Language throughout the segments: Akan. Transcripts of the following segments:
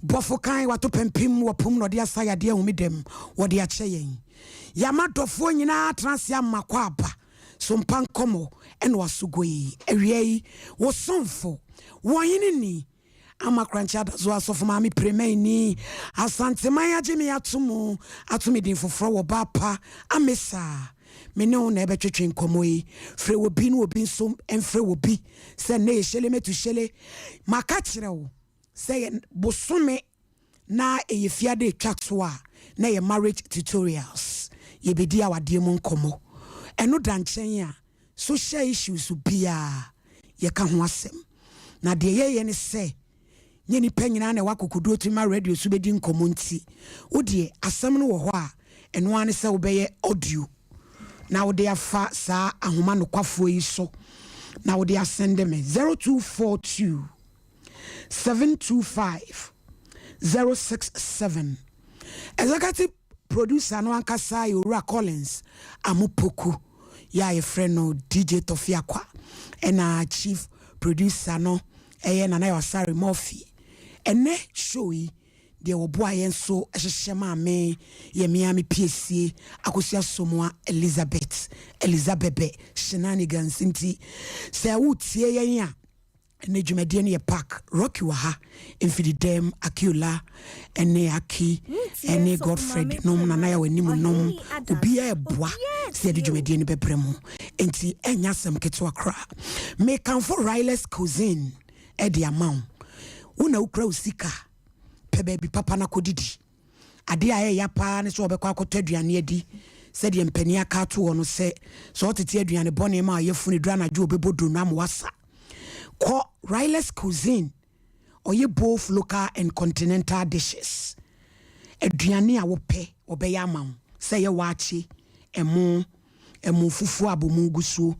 bofokan wato pempim wapum no de asaya de humidem wo de ache yen yama dofo nyina transia makwa aba Sompa Nkomo eno wasugoi ewie wo sonfo woyini ni ama krancha da zo asofo mami premeni asante maya jimi atumi din foforo wo bapa amesa mene ona ebetwetwe nkomo yi fre wo bi no obi nso enfre wo bi se na ehele metu shele maka kire wo se bosome na eyefiade twatso a na ye marriage tutorials ye bedi awade mu nkomo eno danchen a social issues bia ye ka ho asem na de ye ne se nye ni panyina na wakokodu otima radio so bedi nkomo nti wo de asem no wo ho a eno ane se wo beye audio na wo de afa sa ahoma no kwafo yi so na wo de asende me 0242 725 067 executive producer no ankasa Yura Collins amupoku ya ye friend no DJ Tofiakwa ena chief producer no eye na Yosari Murphy ene show yi de oboa yen so ehyehyema me ye miami PSC akosia somoa Elizabeth shenanigans nti se wutie yen a ene dwumade ne ye park Rocky waha infididem Akula ene Aki ene Godfred nom na ya wanimu nom obi a eboa se de dwumade ne bebremu enti enya sem keto akra me kan for Riles Cuisine e de amount una ukra usika baby papa na kodidi ade aye ya pa ne so obekwa akoto aduane adi se de mpani aka to wono se so otete aduane bone ma yefuni dra na jo obebodo na wasa ko Riles Cuisine oye both local and continental dishes aduane a wo pe obeya amaw se ye waachi emu fufu abomu gusuo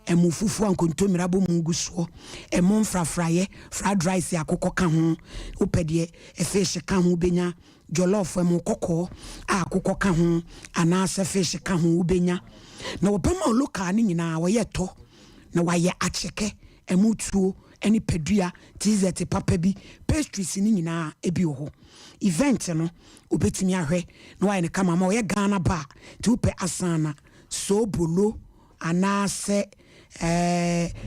emu fufu ankontomira abomu gusuo emu frafraye fried rice akoko ka ho opede fish ka ho benya jollof emu kokko akoko ka ho anase fish ka ho benya na obama local ni nyina wo ye to na waye acheke emu tuo eni pedua tizete papa bi pastries ni nyina ebi ho event no obetimi ahwe na waye ne kama ma wo ye Ghana ba ti upe asana so bolo anase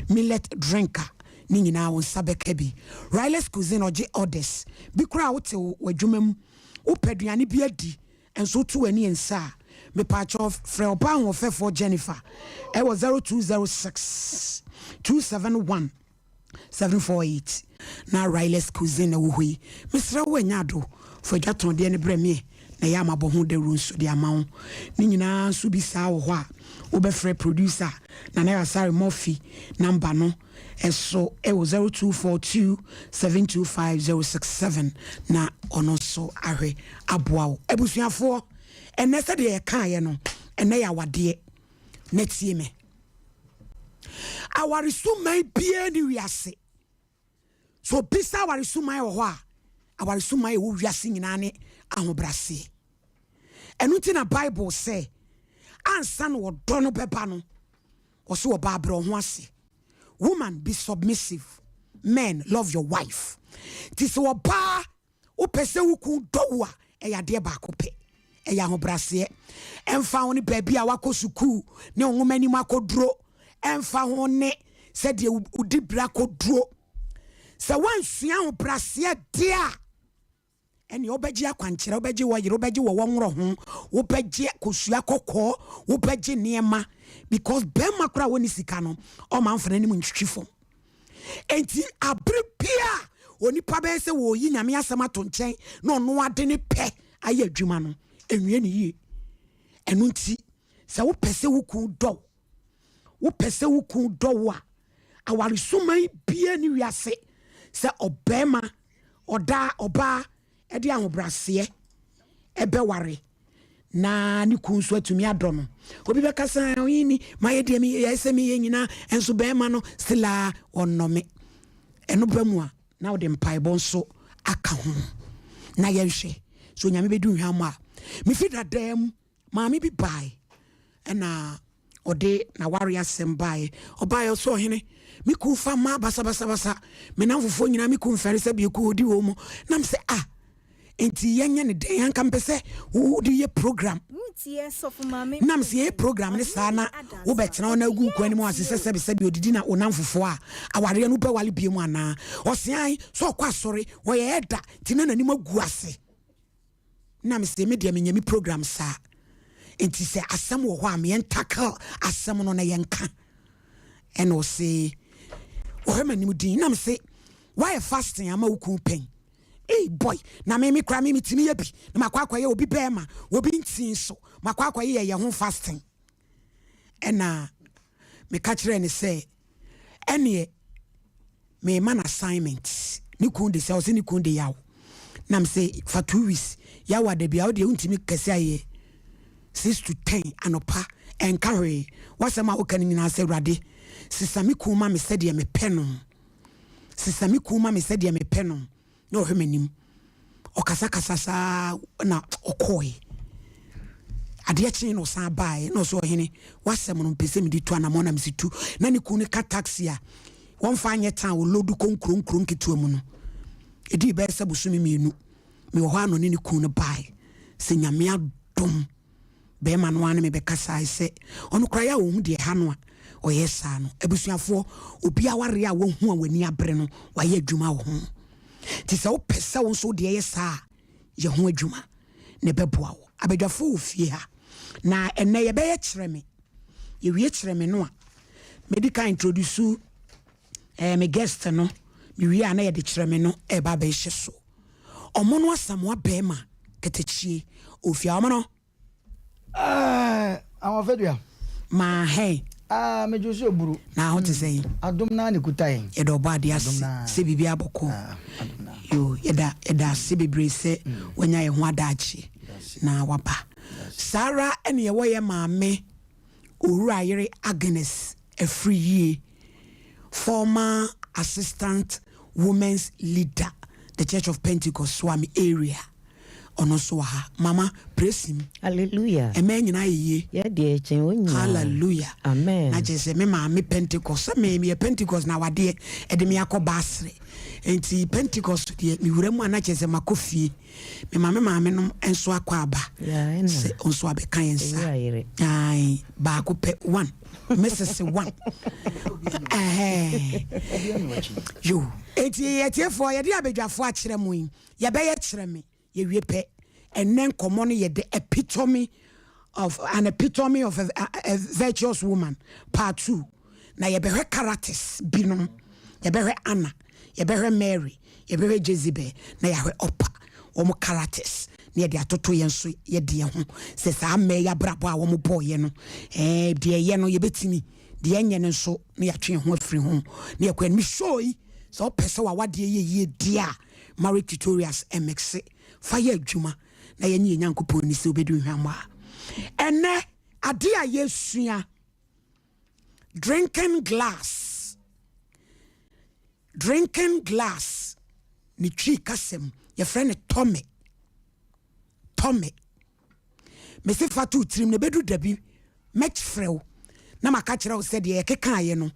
millet drinker ni nyina won sabeka bi Riles Cuisine oje orders bi kura wote wadwumam upeduane bi adi enso to ani ensa me patch of Freoba ho fefo Jennifer e was 0206 271 748 na Riles Cuisine wo hui misra wo nyado fo dwaton de ne bremie na ya mabo ho de runso de amawo ni nyina so bi sa wo ho a wo be free producer na Yosari Murphy number no eso e wo 0242 725 067 na ono so ahwe aboawo ebusuafo ene se de ka ye no ene ya wade netie me awarisumai bia ni wiase so bisa awarisumai wo ho a awarisumai wo wiase nyina ne ahobrase enuti na Bible say ansa no wodo no beba no wo so oba abro ho ase woman be submissive men love your wife this oba wo pese wuku do a eya de ba ko pe eya ahobrase emfa ho ne baabi a wakosuku ne onwomani makodro emfa ho ne se de udi bra kodro se wansua ahobrase dia eni obeji akwankyere obeji woyire obeji wo wonro ho obeji kosua kokko obeji niema because bema kura woni sika no o manfana ni ntwitwifo enti abrepia oni pa be se wo yi nyame asem ato nchen na ono ade ne pe aye adwuma no enwie ne yie enu nti se wo pese wuku do wa awari suman bia ni wiase se obema oda oba edi ahobrase ebe ware na ni kunso atumi adono obi be kasa yini maye de mi yesemi yenyina enso be ma no sila onome eno bamu a na ode mpai bonso aka ho na yehwe so nyame bedu hwama mi fida dem maami bi bai ena ode na ware asem bai obai so hene miku fa ma basa me na fofo nyina miku mfere se bi ku odi wo mu na mse enti yenye ne den anka mpese wo de ye program nam se ye program ne saa na wo betena na agu kwani mu asese se bi odidi na onam fofo a aware no ba wale biem ana osian so kwa sori wo ye eda tina nanim agu ase nam se me de me program saa enti se asem wo ho a me tackle asem no na yenka eno se wo he manim din nam se why fasting ama wuku pen hey boy na me kra me timi ya bi na makwakwa ye obi bema obi ntin so makwakwa ye ho fasting ena me ka kire ne say ene me man assignment ni kunde se o se ni kunde yawo na me say for 2 weeks yawo da bia o de untimi kase aye 6 to 10 anopa encourage wasema o kan nyina se rade sisami kuma me se de me penom sisami kuma me se de me penom no hemanim okasa sa na okoi ade kyen no san bae no so hene wasem no pese me di to na mona msitu na ni kunu ka taxi a won fa anye tan wo lodu konkronkron ketu mu no edi be se busumi mienu me ho ano ni kunu bae se nyame adom be ma no ane me be kasa ise ono kra ya wo hu de ha no a oyesa no abusuafo obi aware a wo hu a wani abre no wa ye adwuma wo ho ti se wo pesa wo so de yesa ye ho adwuma ne beboa wo abedwafo ofie ha na enne ye be ye kire me ye wie kire me no a medical introduce me guest no me wie ana ye de kire me no e ba be hye so omo no asamwa be ma ketechie ofie omo Amafedua ma hey me josi oburu na ho te say adom na ne kutai e do ba de ase se bibia boko yo eda se bebre se wanya ye ho adachi na waba Sarah ene ye wo ye maame Owura Yere Agnes Efriye, former assistant women's leader the Church of Pentecost Swami area onosoha mama praise him hallelujah amen nyina ye ya de chen wonya hallelujah amen na jese me maame Pentecost me Pentecost na wade e de me akobasre enti Pentecost de mi wuramu ana jese makofie me maame no enso akwaba ya ena se onso abeka yensa Yere ai ba ko pe 1 Mrs. 1 yo enti ye for ye de abedwafo a kire mu ye be ye kire me ye wie pe enen Nkomo no ye the epitome of a virtuous woman part 2 na ye be characters binom ye be Anna ye be Mary ye be Jezebel na ye opa omo characters na ye de atoto ye nso ye de ho se sa me ya brabo a omo boye no de ye no ye betimi de enye no nso na ya twe ho afiri ho na ye kwa mi show yi so pese wa wade ye dia marriage tutorials mx fire adwuma na ye nyi nyankopon ni se obedu hwamwa ene ade a yesua drinking glass ni twi kasem ye friend Tommy me se fatu trim ne bedu dabi match frew na maka kire wo se de ye keka ye no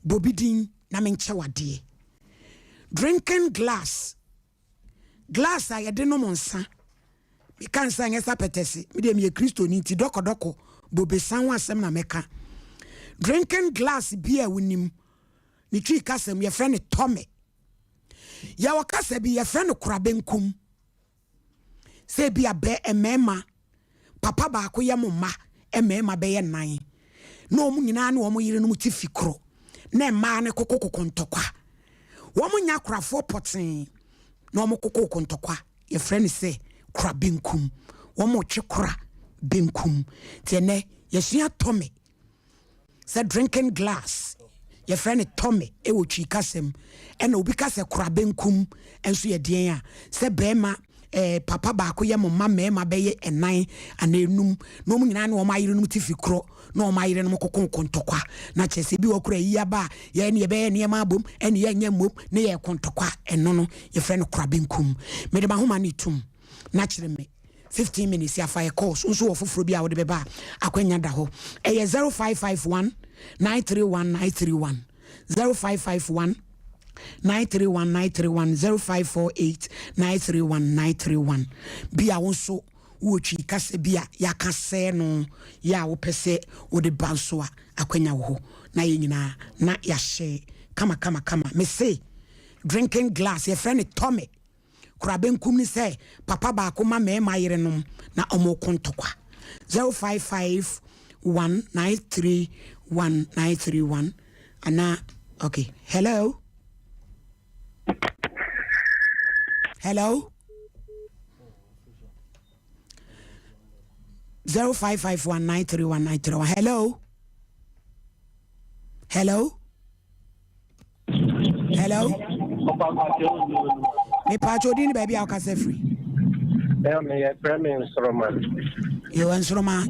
bobidin na menche wade drinking glass a yede no monsa me kan san yesa petese me de me Kristo ni ti doko bobesan wa asem na meka drinking glass bia wonim ni twi kasem ye friend Tommy ya wakasa bi ye friend Kurabenkum se bia be emema papa ba ko ye mma emema be ye nan na omu nyina na omu yire no muti fikro na ema ne kokoko ntokwa wo mu nya krafo poten na omu kokoko ntokwa ye friend se Kurabenkum wo mu twe kura benkum tiene ye sua Tommy se drinking glass ye friend Tommy e wo twi kasem e na obi kase Kurabenkum enso ye den a se bema papa ba ko ye mma mema be ye enan anenum no mu nyina na o mayire no tifikro na o mayire no kokon ntokwa na chese bi okura yi ba ye ne be ye ne ma bom ene ye nya mom na ye kontokwa eno no ye friend Kurabenkum me de ma homa ni tum na kire me 15 minutes ya fire course nso wo foforo bi a wo de beba akwanya da ho 0551 931 931 0551 931 0548 931 931 bia wonso wochi kase bia yakase no ya wo pese wo de banso a akwanya wo na ye nyina na ya she kama me say drinking glass your friend Tommy kuraben kumni say papa ba ko ma me yerenom na omo kontokwa 055 193 1931 ana okay hello 0551931931 hello me pacho din baby I can say free me premier Roman you answer ma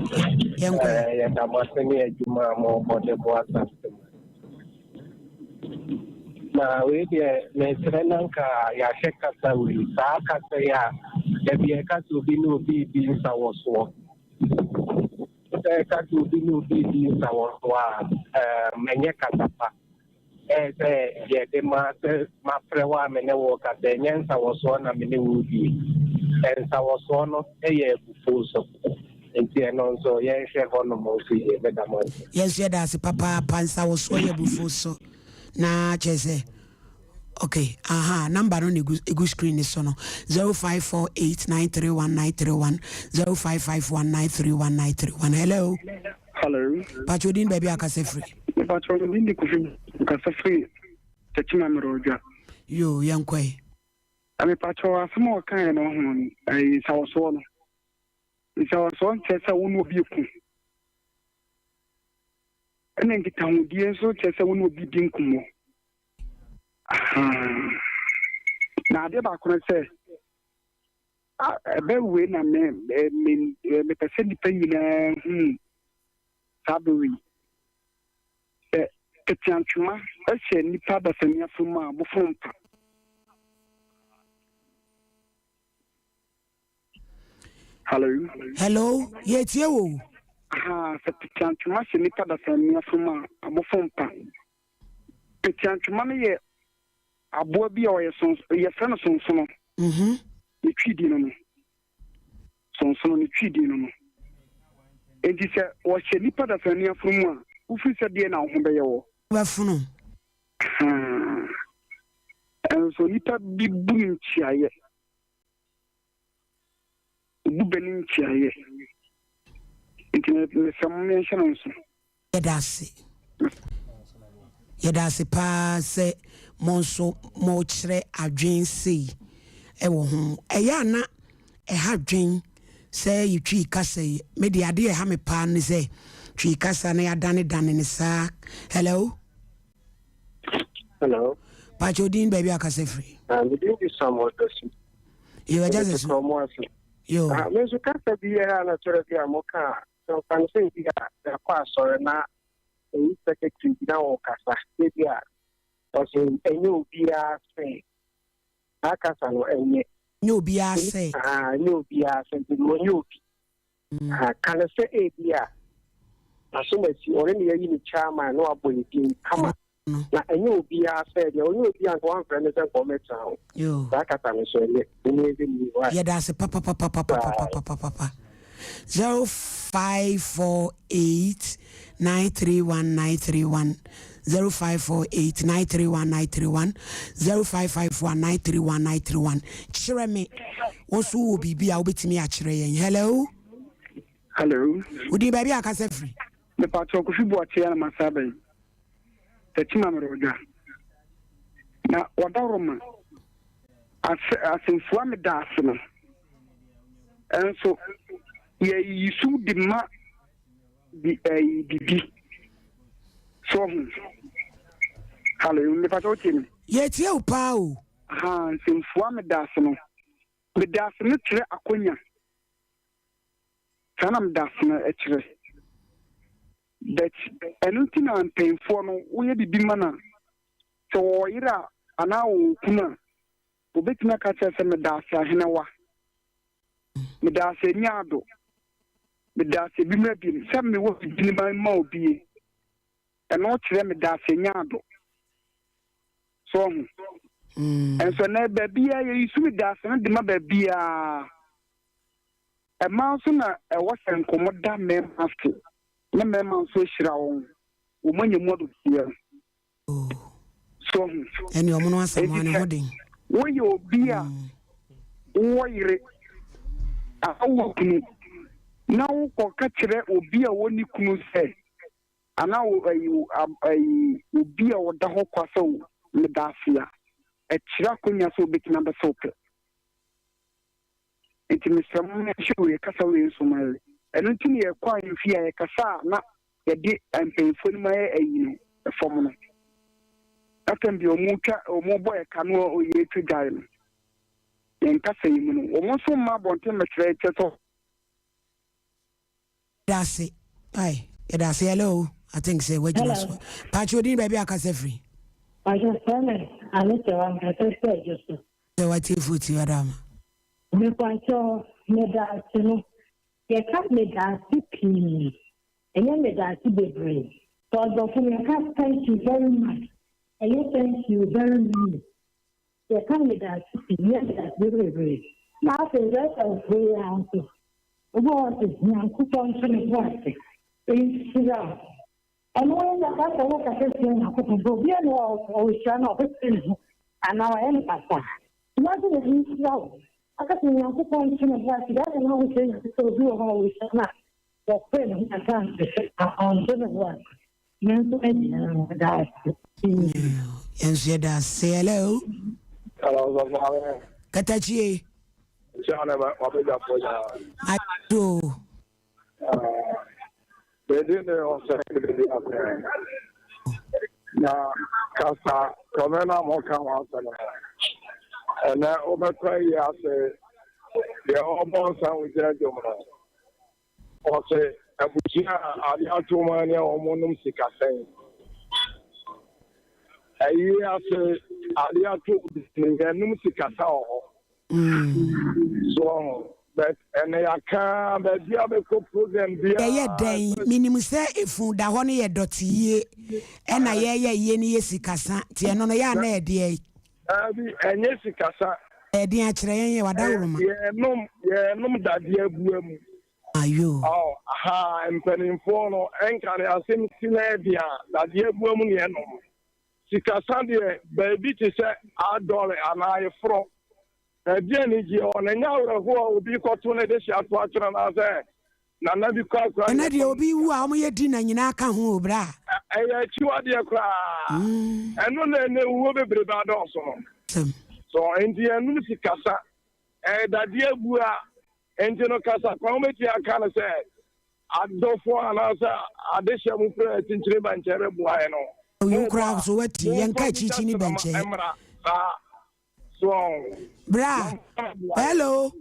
yenko ya tamasemi ejuma mo bote kwa na we de me trenanka ya sheka sawi saka ya bia ka to bi no bi nsawoso ka to bi no bi nsawoso menye katapa ye de ma prewa mene wo ka de nsawoso na mene wo bi nsawoso no ye bufuso enti no so ye hwe hono mo fi e beda mo yes ye da se papa pansa woso ye bufuso na chese okay number on egu screen is no 0548931931 0551931931 hello Pachodin baby akase free Pachodin di kufi akase free techima meroja yo yankwe ami pacho asmo kan no ho ai sawoso no sawoso chese wonu obi ku ene ngita hudie so chese wonu obi di nkumo na ade ba kono se ebe we na me pese ni penyina sabi ketiantuma ese ni pada sania fuma bo fompa hello yetie wo ketiantuma se ni pada sania fuma bo fompa ketiantuma me ye abo bi o ye fena sonsono ni twidi no sonsono ni twidi no enti se wo hye nipa da fani afunu a ufi se de na ho be ye wo ba funu so nipa bi bu nchiaye bu benin nchiaye enti ne sam me hye no so yedase pa se monso mo kire adwen sei e wo ho eya na e ha dwen se yitwi kasa me de ade e ha me pa ne se twi kasa na ya dane ne sa hello Pachodin baby akase free we do this somewhat you are just yo me so kasa bi ya na tore bi amoka so kan se bi ya kwa sore na e secretary na o kasa bi ya also enyo bia say akasa no enye nyo bia say nyo bia say mo nyo bi kan se e bia aso ma si ore ne yi ni chairman no abonidin kama na enyo bia say de onyo bia ko an friend say comment now yo akasa no so enye ni ni wa yeah that's papa 0548 931 0548931931 0551931931 chire me wonso wo bibia obetimi a chire yen hello udi baby akase free me pacho ko fibo atia na masabe techima meroja na wadaroma asenfua me daase no enso ye yisu di ma bibi so hello me pacho tini ye tie o pa o senfua me daase no tire akonya sana me daase no e tire that anything I'm paying for no we bibi mana so ira ana o kuna obetina ka tse me daase ahenewa me daase nyaado me daase bi ma bi se me wo bi ma obi e no kire me daase nyaado so and so na babia ye isu da se na de ma babia e ma so na e wo sen komoda me maske na me ma so hira wo wo manye modu kia so eni omo no asamo ne hodin wo ye obi a wo yire awo kunu na wo ko ka kire obi a woni kunu se ana wo ayi obi a wo da ho kwaso me dafia e kira konya so betina be sope enti Mr. Mune showe kasa we Somali eno tini ye kwa yefia ye kasa na ye di empefo ni ma ye ayi no fom no atem bi omu boy kanu o ye tugare no yen kasa yi mu no omo so ma bonte metre cheto that's it ai that's hello I think say what you Pachodin baby akase free I just tell me I need to am I just so what if you to madam me kwancho me da tinu ye ka me da sipi enye me da sibebre so go for me ka thank you very much and thank you very much ye ka me da sipi ye da sibebre na fe rest of the answer what is nyanku kwancho me what is and when that's what I said, I could go be or shall not and now I am pasta. Nothing is slow. I got me on the point to that and always say so do always not. The friend I can't on the work. And said that say hello. Hello, Katachi. I do. They didn't also now, Casa, Comena Moka, and now over 20 years, they're almost out with their domino. Or say, Abuja, Adiatumania, or Monum Sicasay. A year say, Adiatu, Num Sicasao. So, but and I can't but the other program yeah den minimum say efu da ho ne ye doti ye e na ye ni yesikasa tie no ya na e de abi enye sikasa e de a kire yen ye wadawroma ye nom dade abuam ayo aha empanimfo no enka ne asem sina dia dade abuam ne nom sikasa de baby ti se adore anaye fro Jenny, on a now who will be caught on a dish at watch on us. Nana be called, and that you'll be who are my dinner in Akahu, bra. I chew at the cry. And no, they will be bad also. So, in the music casa, and that dear Bua, and General Casa, comedy, I can't say. I don't for another additional prayer in Chiba and Cherebuano. You crowds what young catching bench. Bra, hello.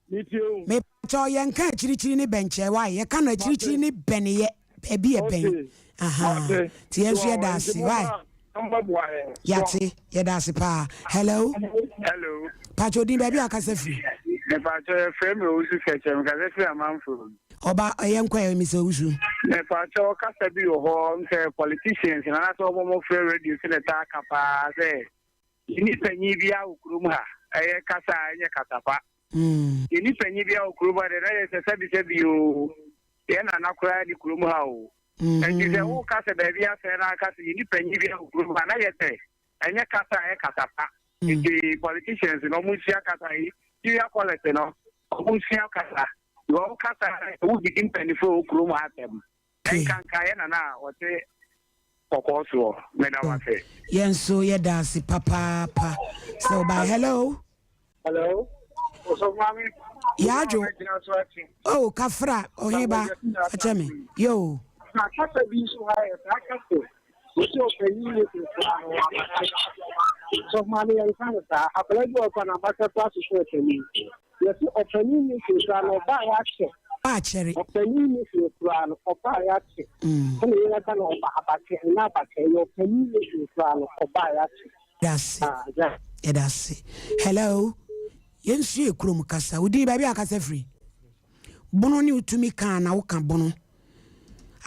Meet you. Me to young catching ni bench. Why you cannot chiri ni benny a be a ben. Aha. Tears your dasi. Why? Yati, your dasi pa. Hello. Hello. Pachodin baby akasefi. The Pacho frame who catch him because I'm a man for. Oba I am quite Mr. Usu. The Pacho Casabi or home politicians and that's all more fair radio to the Taka. You need penny via Ukruma, a Casa and Catapa. You need penny via Ukruma, the said you, then an acquired Krumao. And you say, oh, Casa baby, you need penny via Ukruma, and your Casa a Catapa. The politicians in Omusia Catai, you are collecting of Omusia Casa. Your Casa would be in penny for Ukruma at them. And can Kayana now, what say? Kokoso, Menawase. Yes, so yeah, that's papa. So by hello. Hello. So, mommy. Yeah, Joe. Oh, Kafra, oh, Heba, Achame. Yo. I can't be so high as I can do. So, mommy, I can't. I played work on a master class to me. Yes, opinion is by action. Cherry. Opinion is plan or by action. And you can know about your opinion is plan or by action. That's it. Yeah, that's it. Hello. Yes, you Krum Casa. We did baby Acasa free. Bono new to me can I can bono.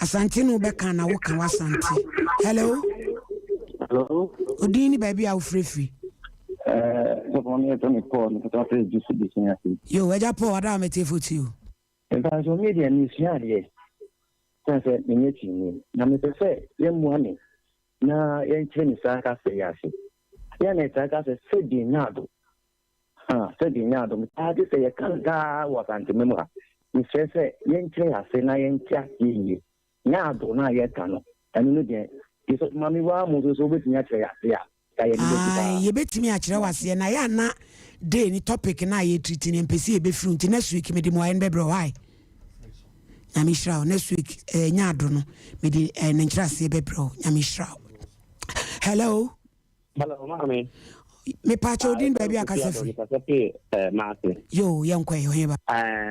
Asantino Becana, Wokan Wasanti. Hello. Hello. Odini baby au free. So for me, Tony Paul, but I feel just this thing. Yo, eja po ada mete for you. If I show media news, yes. Since it means me. Now, me say, young money. Na yen chini saka se yasi. Yen saka se dinado. Se dinado. Me adi se yakanga wakanti memora. Me say yen chini ase na yen chia yingi. Nyado na yekano. Anu de. Iso mami wa mo so beti nya chia ya. Ye betimi a kire wase na ya na day ni topic na ye treat ni mpesi e be fru nti next week me di mo ayen be bro why. Nyamishra next week nyaado no me di nkyirase be bro nyamishra. Hello. Hello, mami. Me pacho din baby akasa fi. Yo, yankwa yo heba.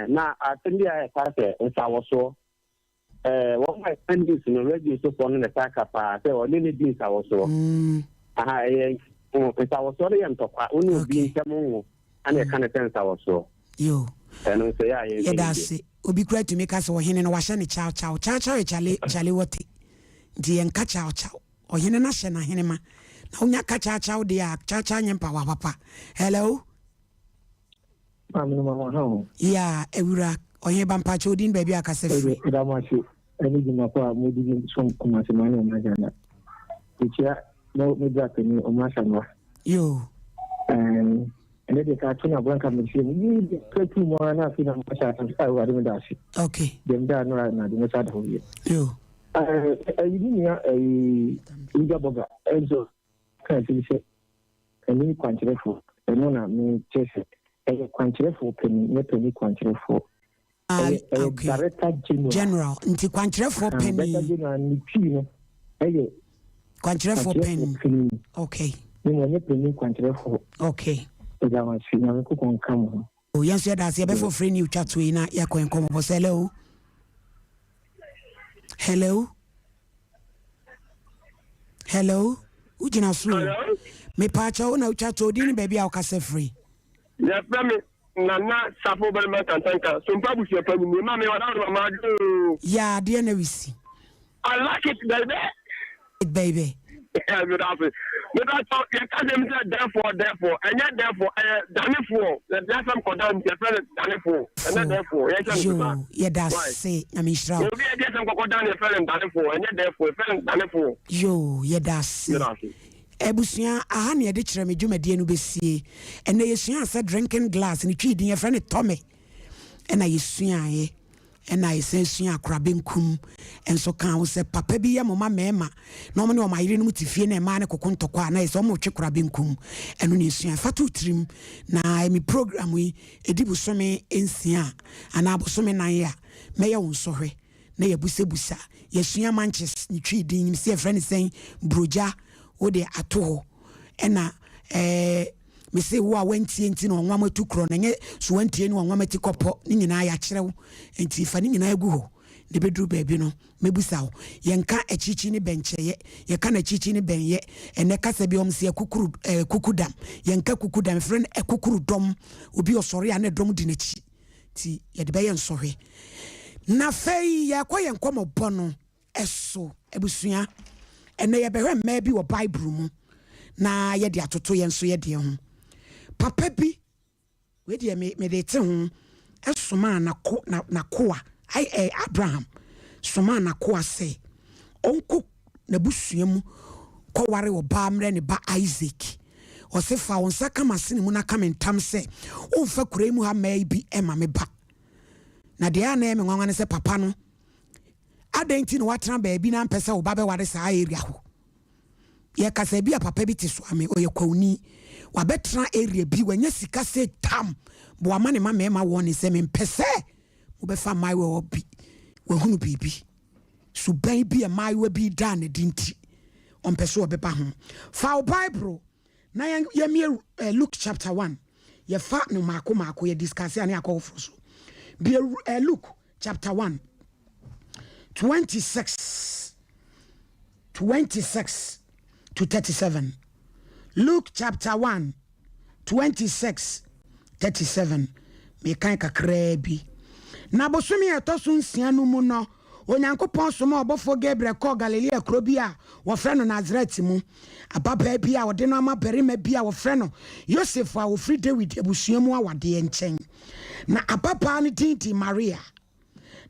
Na atendi a kase nsawoso. What my friend is in radio so for the saka pa say o ni din nsawoso. Nsawoso le yam tokwa onu bi ntemu ana ka na nsawoso. Yo. Eno say ya ye dase obi kura to make us o hene no wa hye ne chow chale wote. Di enka chow. O hene na hye na hene ma. Na unya ka chow de a cha nyempa wa papa. Hello. Mama how? Yeah, ewura o hene bampa chodin baby akase free. Idamachi eni juma kwa mudi som kuma semani o majana. Ichia no me drop ni o mashanwa. Yo. And then ka tuna blanka machine ni kwetu mo na fina masha ta wa de dashi. Okay. Dem da no na de masa da hoye. Yo. Yini ya uja boga enzo kan ti se eni kwanchirefo eno na me chese kwanchirefo penny kwanchirefo. Okay. General nti kwanchirefo penny. General ni pi no. Kwanchirefo penny. Okay. Ni mo penny kwanchirefo. Okay. Ejama shi na ko kon kam. O yan so da se be for free new chat we na ya kon Nkomo bo hello. Hello. Ujina so. Me pacha o na chat o din baby a kase free. Ya me nana sapo be ma tantanka. Sompa bu se pa mi ma me wada ma do. Ya de na wisi. I like it Baby. Yeah, good afternoon. But I thought you can't say therefore, and yet therefore, that's some condemn your friend therefore, and then therefore, yeah, that's say, I mean, Shroud. You get some condemn your friend therefore, and yet therefore, friend therefore. Yo, yeah, that's Ebusia, a honey, a ditcher, me do me dear Nubesi, and they said drinking glass and treating your friend Tommy, and I see. And I say, "Suya crabbing cum," and so can say, "Papa be a mama mema." Normally, on my room to fear a man, a coconto qua, is almost a crabbing cum, and when you see a fatu trim, now I'm a program we a dibusome in Sia, and abusome naya, may I own sorry, nay a busa, yes, Suya manches, you treat him, see a friend saying, Bruja, or de ato, and me say wo wenti enti no nwa matu kro na nye so wenti eni nwa mati kopo ni nyina ya kyerɛw enti fa ni nyina agu ho de bedru baabi no mebusa wo yenka achichi ni bencheye ye ka na achichi ni benye ene kasa bi om se kukudam yenka kukudam friend ekukudom obi osori ane dom di nachi ti ye de beye nsɔhwe na fei ye kwaye Nkomo bono eso ebusua ene ye behwe mma bi wo bible mu na ye de atoto ye nso ye de ho papa bi we de me de te ho esoma na koa ai Abraham soma na koa se onko na busua mu ko ware wo ba mre ne ba Isaac o se fa won saka masene mu na ka mentam se o fa kura mu ha mai bi e ma me ba na de ya na me nwanwa ne se papa no adenti no watena ba bi na mpese wo ba be ware sa area ho ye kasa bi a papa bi te so ame o ye kwani wa betra area bi wanya sika se tam bo amane ma mema woni se me mpese wo be fa mai wo bi wo hunu bibi so ban bi a mai wo bi da na dinti on pese wo be ba ho fa bible na ye me Luke chapter 1 ye fa no mako ye discuss ani akofo so bi Luke chapter 1 26 to 37. Luke chapter 1 26 37. Me kan kakra bi na bosumi etoso nsia no mu no onyankopɔn soma obofo Gabriel kɔ Galilea kuro bi a wɔfrɛ no Nazareth mu ababa bi a wɔde no ama barima bi a wɔfrɛ no Joseph a wɔfiri David abusua mu awade nkyɛn na ababa ne dinti Maria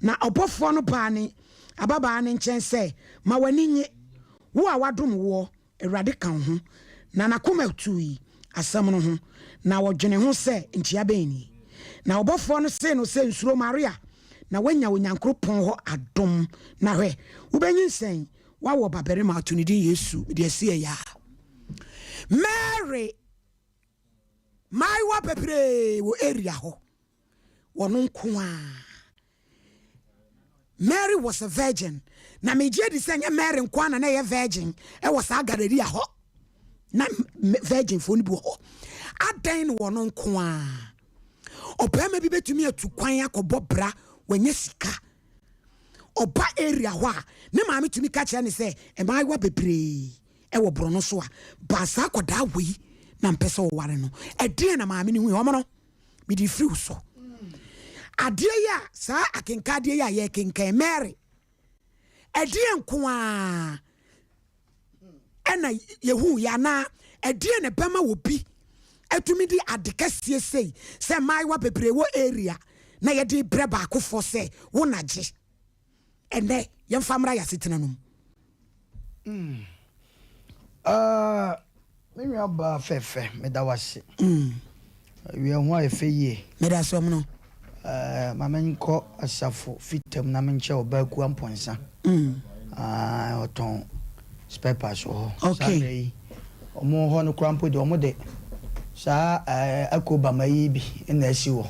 na obofo no ba ne ababa ne nkyɛn sɛ ma wani nye wo a wadom wo Awurade kan ho na nakoma tui asɛm no ho na wɔdwene ho sɛ ntia bɛni na obofo no se no sɛ nsuro Maria na wanya onyankopɔn ho adom na hwɛ wobɛnyi nsɛn wawo babarima atonidi Yesu de asie ya Mary mai wa pepre wo area ho wono nko a Mary was a virgin na meje di sɛ Mary nko na ye virgin e was agareria ho na virgin fo ni bi ho adan wono nko a opema bi betumi atu kwan akɔbɔ bra wanya sika oba area ho a ne maame tumi ka kyerɛ ne sɛ emai wa bebre e wo bro no so a ba sa akɔda wei na mpɛsɛ wo ware no ɛdeɛ na maame ne hu ɔmo no me di free so adeɛ ya saa akenka adeɛ ya ye kenka Mary ɛdeɛ nko a ɛna yehu ya na ɛdeɛ ne bɛma wo bi atumi di adekasie sei sɛ mai wa bebre wo area na yɛde brɛ baako fo sɛ wo nagye ɛnɛ yɛmfamra ya setena nom me nwa ba fefe me da wase we ho afe yie me da so no ma menko asafo fitam na menche obaku amponsa oton spare parts ho okay omo ho no krampo de omo de sa akoba mayi bi na asi wo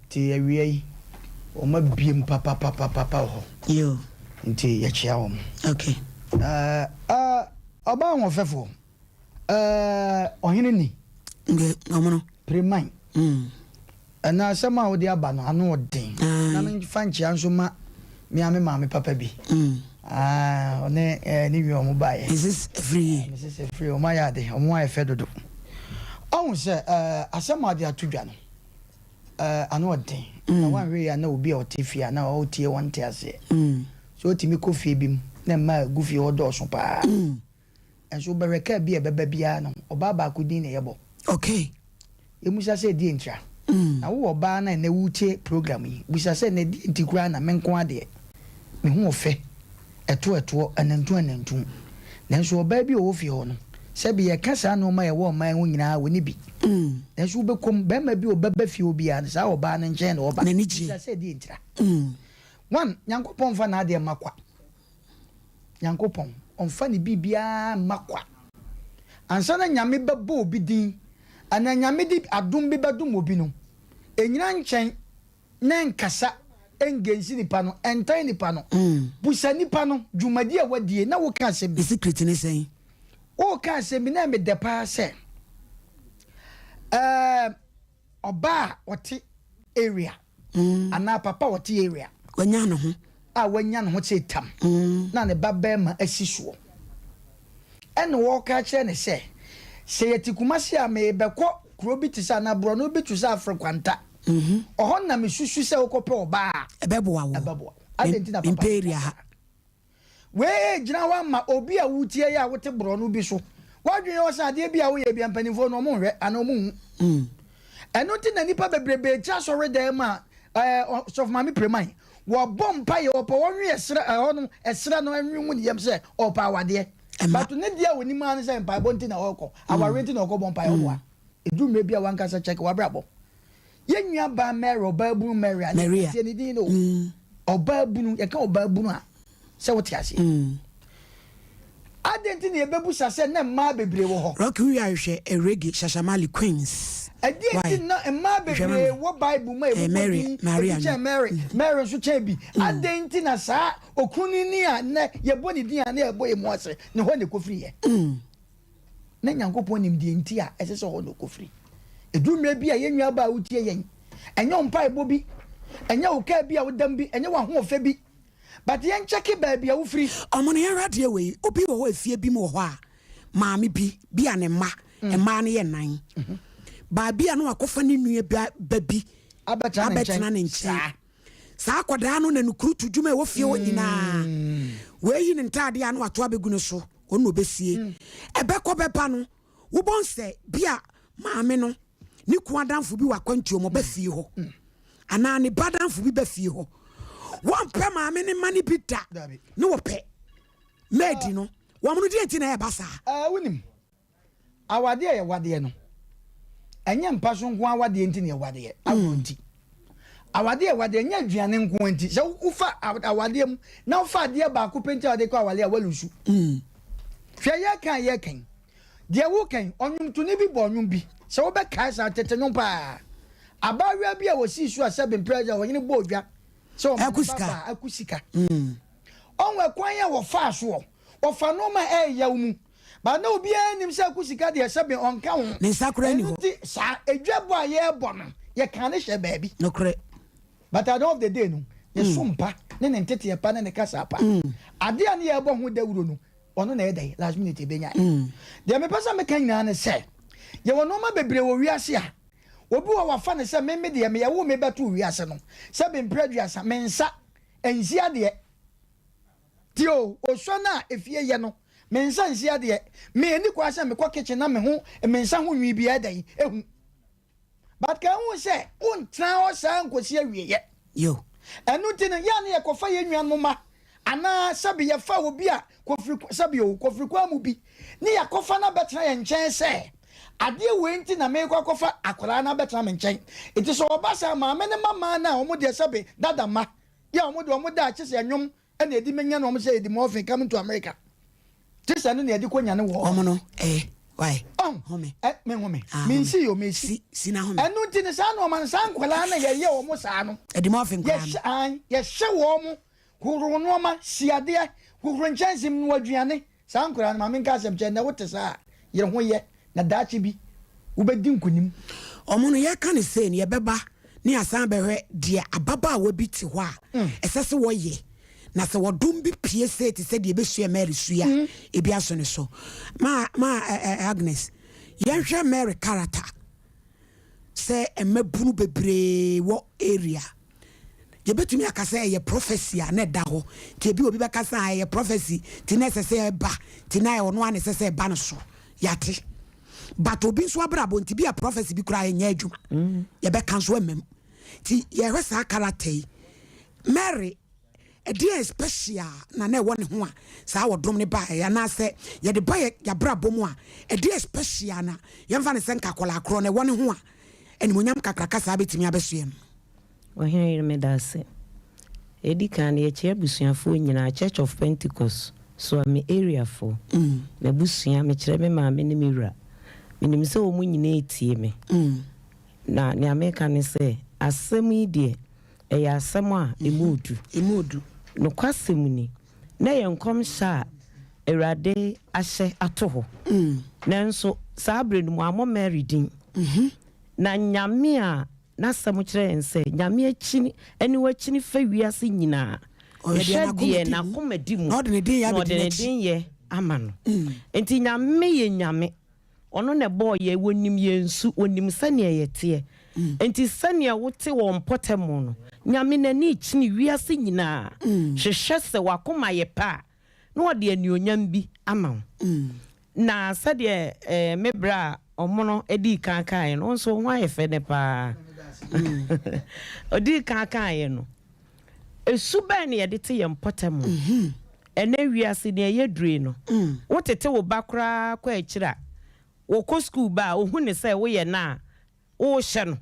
ti awie yi omo biem papa ho yo nti ya chia wo okay oba ho fefo ohene ni nge omo no preman ana sama wo de aba no ano odin na me fanchi anso ma me ame maame papa bi one ni wi omo bae is this free o ma ya de omo aye fedodo on se asama de atudwa no ano odin na wan we ya na obi a otifia na o tie won te ase so otimi kofie bim na ma gufie odo so pa enso bereka bi e beba bia no oba ba kudin na yebo okay emusa se di ntra na wo oba na na wuche program yi busa se na di ntikura na menko ade me hu ofe eto anantu na enso oba bi o fi ho no se bi ye kasa no ma ye wo man ho nyina wo ni bi enso bekom be ma bi o beba fi obi a sa oba na nchen na oba busa se di ntra one nyankopon fa na ade makwa nyankopon onfa ni bibia makwa ansa na nyame bebo obi din ana nyame di adum bi badum obi no enyina nchen na nkasa engensi nipa no entan nipa no busa nipa no dwumadi a wadie na wo ka asem secret ni sen wo ka asem na me depa se oba oti area ana papa oti area wanya no ho wanya no ho chetam na ne baba ma asisuo ene wo ka kire ne se yetikumasi a me beko kuro bi tisa na bro no bi tusa afrikwanta ohon na me susu se okope oba ebeboa wo adentina papa imperial we gina wa ma obi a wutie ya wote bro no bi so wadwen yo sa de bi a wo ye bi ampanifo no mo hwe ana mo eno ti na nipa bebrebe cha sori dem a sof mami preman wo bompa ye opo wonwe esra hono esra no anwe mu niyam se opa wade but ne dia woni man se mpa bonti na hoko awarenti na hoko bompa ye owa edu me bia wan kasa check wabrabo ye nua ba mero ba bu Maria se ni din no oba bunu ye ka oba bunu a se wote ase adenti na ebebu sase na ma bebre wo ho rock we are hwe erege shashamali queens adenti na ma bebre wo bible ma ebu Mary so chebi adenti na sa okuni ni a na ye boni din a na ye boye mo ase ne ho ne kofri ye na nyankopon nim die nti a ese so ho no kofri edumre bi a ye nwa ba wutie yen enye ompa ebo bi enye oka bi a wodam bi enye wa ho ofe bi but yen check ba bi a wo free omono ye radio we obi wo ho afie bi mo ho a maami bi a ne ma e ma ne ye nan ba bi a no akofa ne nua ba bi abetena ne nche saa akoda no na nukuru to dwuma e wo fie wo nyina we yi ne ntade anu ato abegu no so ono obesie ebekọ beba no wo bon se bia maame no ni kuadanfo bi wakwantuo mo ba fie ho ana ne badanfo bi ba fie ho won pe maame ne mani bi da ne wo pe medi no wo mo di enti na e basa wonim awade ye wade no enye mpa so nko awade enti ne wade awonti awade awade nya aduane nko enti se ufa awade mu na ufa ade ba ko penti awade ko awale awalusu hwe ye kan de wo kan onwum to ne bi bo onwum bi se wo be kai sa tete nyum pa abawa bi a wo si su asebe pressure wo nyine bo odwa se wo akusika onwe kwan ya wo fa so wo fa no ma ya mu ba na obi anim se akusika de asebe onka ho ne sakura ni ho sa edwabo a ye bo no ye kan ne hye baabi no kre but at the end of the day no ye sompa ne ntete ye pa ne kasa pa ade a ne ye bo ho dawuro no ono na edai last minute e benya de me pesa me kan nyina ne se ye wono ma bebre wo wiase a obi wa wafa ne se me de me ye wo me beto wiase no se be mpraduasa me nsa ensia de tio osho na efie ye no me nsa nsia de me ani kwa se me kwa kitchen na me ho me nsa ho nwi bi edai ehu but kan hu se untra o sa nkosi awie ye yo enu ti ne ya ne ye kofa ye nwan mo ma ana sabi ye fa obi a kofri sabi o kofri kwa mu bi ni ya kofa na betra ye nchen se ade we nti na me kofa akora na betra me nchen iti so obasa ma me ne mama na omo de sabi dada ma ya omo da chese anwom na edi menya na omo se edi mo ofin come to America chese no na edi konya ne wo omo no why home me home me nsi yo me si na home enu nti ne sa no man san kwala na ye omo sa no edi mo ofin kwa ye hye wo mo huru no ma siade huru nchansim no aduane san kwala na me nka asem che na wote sa ye ho ye na daachi bi wo bedi nkunim omo no ye ka ne se ne ye beba ne asan behwe de ababa wa bi ti ho a esese wo ye na se wodum bi pie se ti se de be sua Mary sua e bi aso ne so ma Agnes ye hwe Mary character se emabunu bebre wo area ye betumi akasa ye prophecy a na da ho ti bi obi bekasa ye prophecy ti na sese ba ti na ye ono ane sese ba no so yate but obi so abrabo nti bi a prophecy bi kura ye nya adwuma ye be kanso emem ti ye hwesa character Mary edi special na na won ho a sa wodom ne ba ya na se ye de ba ya brabo mu a edi special na ye mfa ne senka kola akro na won ho a eni monyam kakraka sa betimi abesuem Wahine medase edi kan ye che busuafo nyina Church of Pentecost so me area for me busua me kire me maame ne me wura menim se wo mu nyina etie me na ne America ne se asem yi de eya asem a emudu no kwasem ni na ye nkom sha Erade ahye ato ho nanso sabre no mu amo Mary din na nyame a na samu kire ense nyame akini eni wakini fa wiase nyina ye na komadi mu no de ne din ye amano enti nyame ye nyame ono ne boy ye wonim ye nsu wonim sane ye te enti sane wote wo mpotemo no nyame na ni kini wiase nyina hwehwe se wakoma ye pa no de anionyam bi ama na sade mebra omono edi kankan no so ho ayefe ne pa odi kankan no esuba ne ye de te ye mpotemo ene wiase ne ye dure no wotete wo bakra kwa akira wo ko school ba wo hu ne se wo ye na wo hye no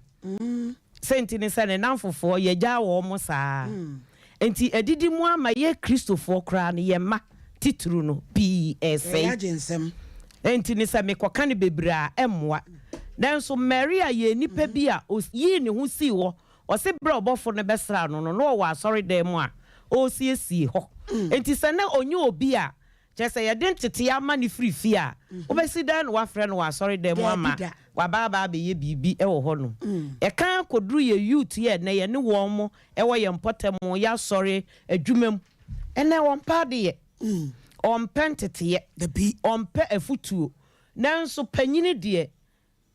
senti ne se ne namfofo ye gya wo mo saa enti edidi mu ama ye Kristofo kra ne ye ma titru no PSA ya jensem enti ne se me koka ne bebra emwa nanso Maria ye nipa bi a yi ne ho si wo o se bra obofo ne besra no no wo asori dem a o siesie ho enti se na onye obi a chese ye den tete ama ne frifi a obesi dan wa frɛ no wa asori dem ama wa baba be ye bibi e wo ho no e kan koduru ye youth ye na ye ne wo mo e wo ye mpotem ya asori adwumam ene won pa de ye on pentete ye the be on pe afutuo nanso panyini de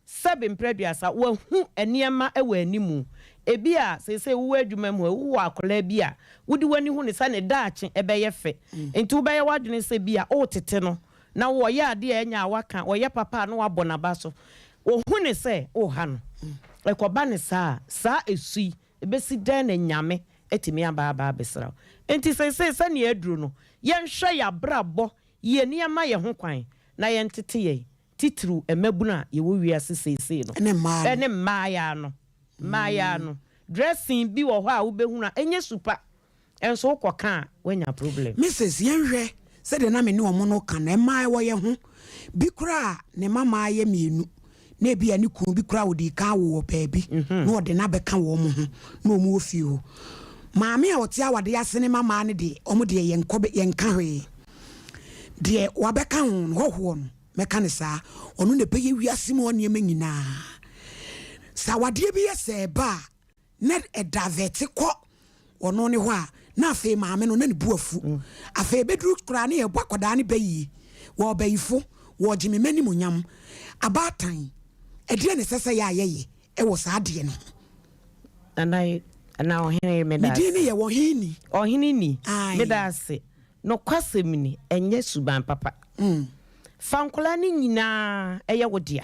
sɛbe mprɛduasa wahu eniema ewa animu ebi a sese wo adwuma mu wo akola bi a wodi wani hu ne sa ne daache ebeye fe enti wo beye wadwene se bi a o tete no na wo ye ade enya waka wo ye papa no wabɔ naba so wo hu ne se o ha no ekoba ne sa esui ebesi dan na nyame etimi aba besra enti sese ne aduru no ye nhwe ya brabɔ ye niema ye ho kwan na ye ntete ye titru emabuna ye wo wiase sese no ene maya no dressing bi wo ho a wo behuna enye super enso koka wanya problem Mrs. Yenhwe said na me ne omo no kan na mai wo ye ho bi kura ne mama ye mienu na bia ne kun bi kura wo di kan wo baabi na ode na be kan wo mo ho na omo ofi ho maame a wote awade asene mama ne de omo de ye nkobe ye nka hwe de wa be kan ho no meka ne saa onu ne be ye wiase mo ne ma nyina sa wade bi ye se ba na edavete ko ono ne ho a na afi maame no na ne buafu afi bedru kura ne ye bɔ akoda ne bayi wo bayifo wo jimi mani munyam abatan edie ne sese ya ayeye e wo sa ade no ana ohene medase di ne ye wo hini ohene ni medase no kwasem ni enye suban papa fankola ni nyina eye wodia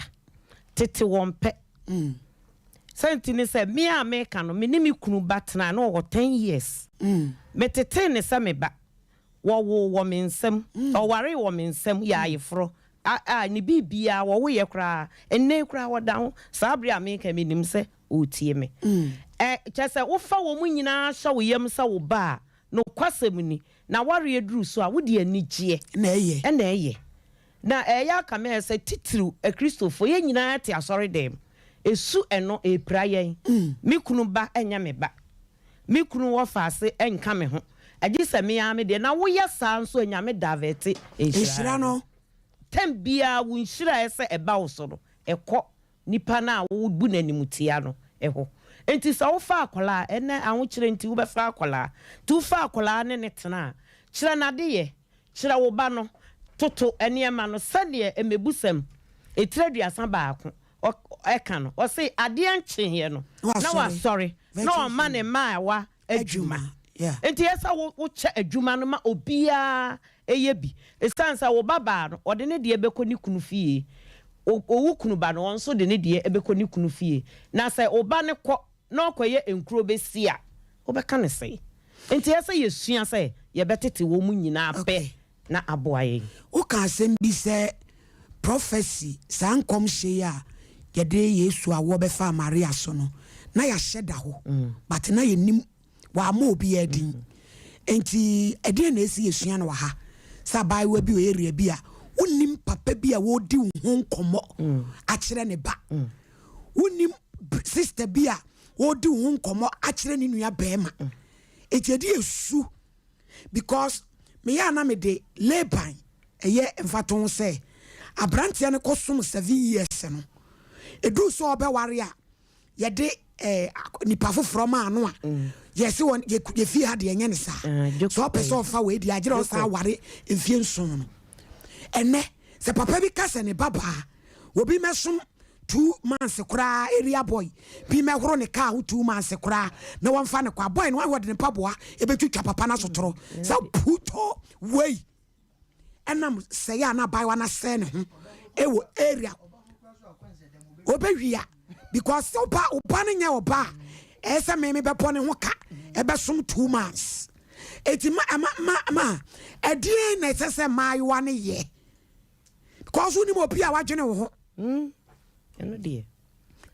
tete wonpe sentini se me America no me ni me kunu batna no wo 10 years me tete ne se me ba wo me nsem o ware wo me nsem ya ayefro ni bibia wo ye kra enne kra wo da ho sabre America me nim se o tie me chese wo fa wo mu nyina hye wo yam se wo ba no kwasem ni na ware eduru so a wo de anigye na eye na eya ka me se titru Christopher ye nyina te asori dem esu eno eprayen mi kunu ba enya me ba mi kunu wo faase enka me ho agise me ya me de na wo ye sa nso enya me davete ehira no tembia wo nhira ese eba wo so no ekọ nipa na wo bu nanimutia no eho enti sa wo fa akola ene aho kire enti wo be fa akola tu fa akola ne tena kire na de ye kire wo ba no toto eniema no sane emebusem etiraduasa baako eka no o say ade anche he no na wa sorry na o ma ne maawa adwuma enti esa wo che adwuma no ma obia eye bi estansa wo baba no o de ne de ebekọ ni kunu fie owu kunu ba no onso de ne de ebekọ ni kunu fie na say oba ne kọ na okoye enkuro besia obeka ne say enti esa yesua say ye betete wo mu nyina pe na aboaye o ka asem bi se prophecy sankom hye ya yede Yesu a wo be fa Maria so no na ya hyeda ho but na yenim wa ma obi adin enti ede na esi yesua na wa ha sa bai wa bi o area bi a wonim papa bi a wo di ho nkomo a kire ne ba wonim sister bi a wo di ho nkomo a kire ne nua bema ejedi esu because me ya na me de leban eye mfaton se abrantia ne kosum 7 years no edu so obeware a ye de nipa foforo ma anu a ye se won ye fi ha de enye ne sa so person fa we di agire o sa ware enfie nson no ene se papa bi kase ne baba obi mesum 2 months kura area boy bi me horo ne ka 2 months kura na won fa ne kwa boy no wa de ne paboa e betwitwa papa na sotoro sa puto wey enam se ya na bai wa na se ne ho e wo area obewia because oba ne nya oba ese me be pone ho ka e be som 2 months eti ma edie na sese mai wa ne ye because uni mo bia wadwene wo ho eno de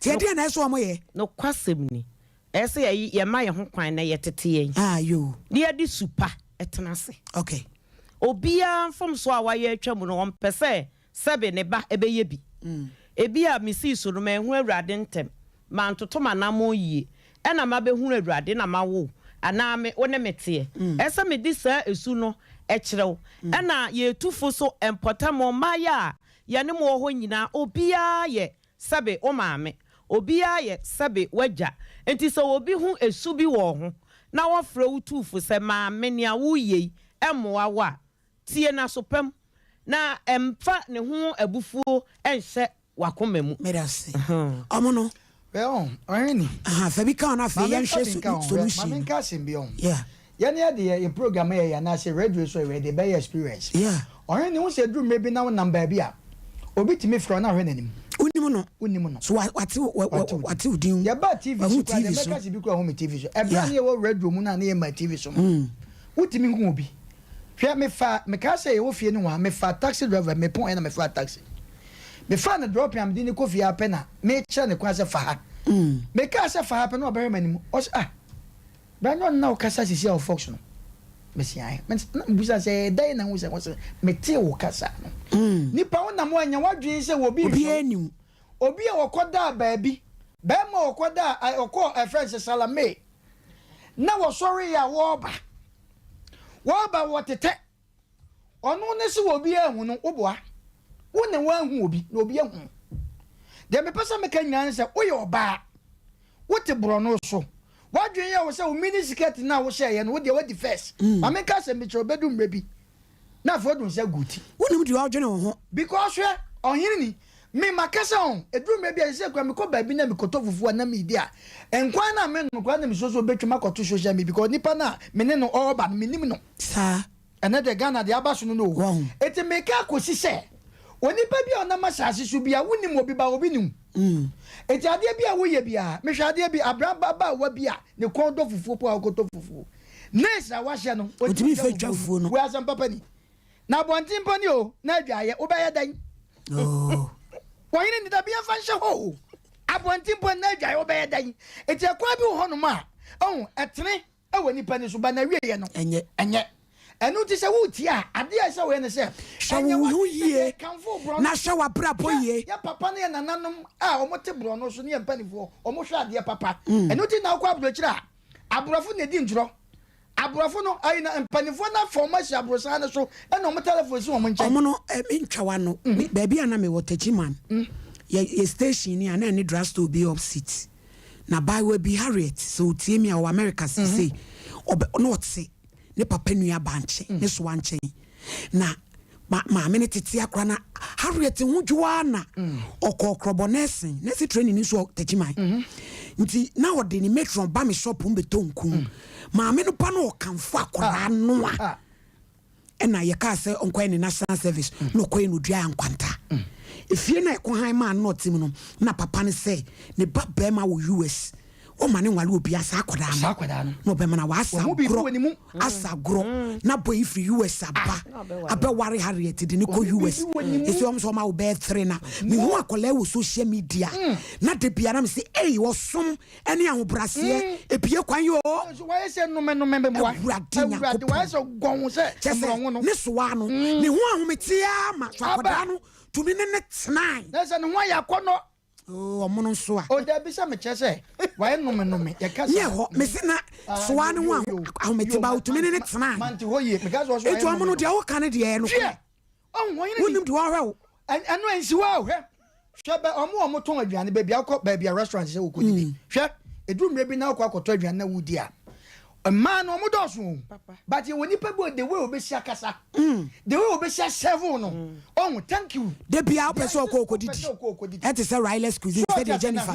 ti edie na eso mo ye no kwasem ni ese ye ma ye ho kwan na ye tete ye ayo de adi super etena se okay obia fom so a wa ye atwam no on pese sebe ne ba ebe ye bi ebia misi so no ma hu awurade ntem ma ntoto manamo yie ena ma be hu awurade na ma wo ana me wone mete ese me di sa esu no ekyrew ena ye tufo so empotamo maya ye ne mo ho nyina obia ye sebe o maame obia ye sebe waja enti so obi hu esu bi wo ho na wo fra wo tufo se maame ne a wo ye emoa wa tie na sopem na emfa ne ho abufuo enhye wakoma mu medase omo no well already fabi ka na fe yan hwe solution mama nka sembi on yeah yani de your program here na say radio so we dey be experience yeah already won say drum maybe na number bia obi timi fro na hwe nanim unimu no so wati udin ya ba tv so kwa de meka se bi kwa home tv so e bra na ye wo radio mu na na ye ma tv so utimi hu obi hwe me ka say ye wo fie ni wa me fa taxi driver me pon na me fa taxi me fa na drop am di ni kofi apena me che ne kwa se fa ha me ka se fa ha pe no obere manimu o se Brandon now kasa sisi a fox no. Mesi ai. Men busa se dai na wusa wose meti wo kasa no. Nipa wona mo anya wadwen se wo bi anim. Obi a wokoda baabi. Ba ma wokoda okọ friends Salame. Na wo sorry ya wo ba. Wo ba wotete. Ono ne se wo bi ahu no oboa. Wo ne wa hu obi, na obi ahu. De me pesa me kan nyan se wo ye oba. Wote bro no so. What do you say? Mini skirt now, we say, and what the first? I mean, Castle Mitchell bedroom, baby. Now, for don't say good. Wouldn't you out general? Because we are hearing me, my cousin, a dream maybe I said, Grandma, baby, name Kotofu for an media. And Quana men, Grandma is also better Marco to social me because Nipana, Meneno, all but minimum. Sir, another Ghana, the Abbas no. It's a make up, was she say. When the baby on the massage should be a winning will be by obinum. It's a dear be a way bia, Misha dear be a brand baba wabia, the condo for Kotofu. Nes, I was no, what to be fake phone, where's some papani. Now, one timpanio, Nadia, obey day. Oh, why didn't it be a fan show? Up one timpan Nadia, obey day. It's a quabu honoma. Oh, at 3, oh, when you punish Banariano, and yet. And notice a wood, yeah, I dare so when I say, shall ye come for na show a prapo ye, ya papa and anonum, omotebro no so near penny for, almost dear papa. And nothing now quite butcher. Abrafun the dintro. Abrafuno, I and pennyfona for my sabrosana so, and no telephone so much. Omono, in Chawano, baby, and I may what man. Ye station and any dress to be opposite. Now, by will be Harriet, so Timmy or America say, or not say. Ne papa nua banche ne so wanche na ma me ne tete akra na Harriet hu dwua na okokrobo nursing nurse training ni so techiman nti na ode ni metron ba me shop mbetonku ma me no pa no kanfo akora no a na ye ka se onkwan ni national service no kwan no dua ankwanta efie na ekon han ma no tim no na papa ne se ne ba be ma wo US o mane nwale obi asa akoda no be mana wasa gro na boy free US aba ware Harriet de ne ko US ese om so ma wo be 3 na me hu akola wo social media na de bia na me say wo som ene ahobrase epie kwan yo so why say no me be boa why so gon say emro no ne so wa no ne hu ahometia ma so akoda no to me ne tnai na say no wa yakono oh omono so a o da bi sa me chese why no me ya ka ye ho me se na so wa ne ho ahometi ba to me ne tnai manti ho ye because was eto omono de wo kan de no oh wo yin wonim de wo hwe anu ansi wa hwe hwe ba omo ton aduane ba bia akọ ba bia restaurant se wo kodi hwe edum re bi na akọ akoto aduane na wudi a man no mo doso but you woni pa bo the way obesi akasa the way obesi seven no oh thank you de bia person okodidi et is a wireless cuisine said Jennifer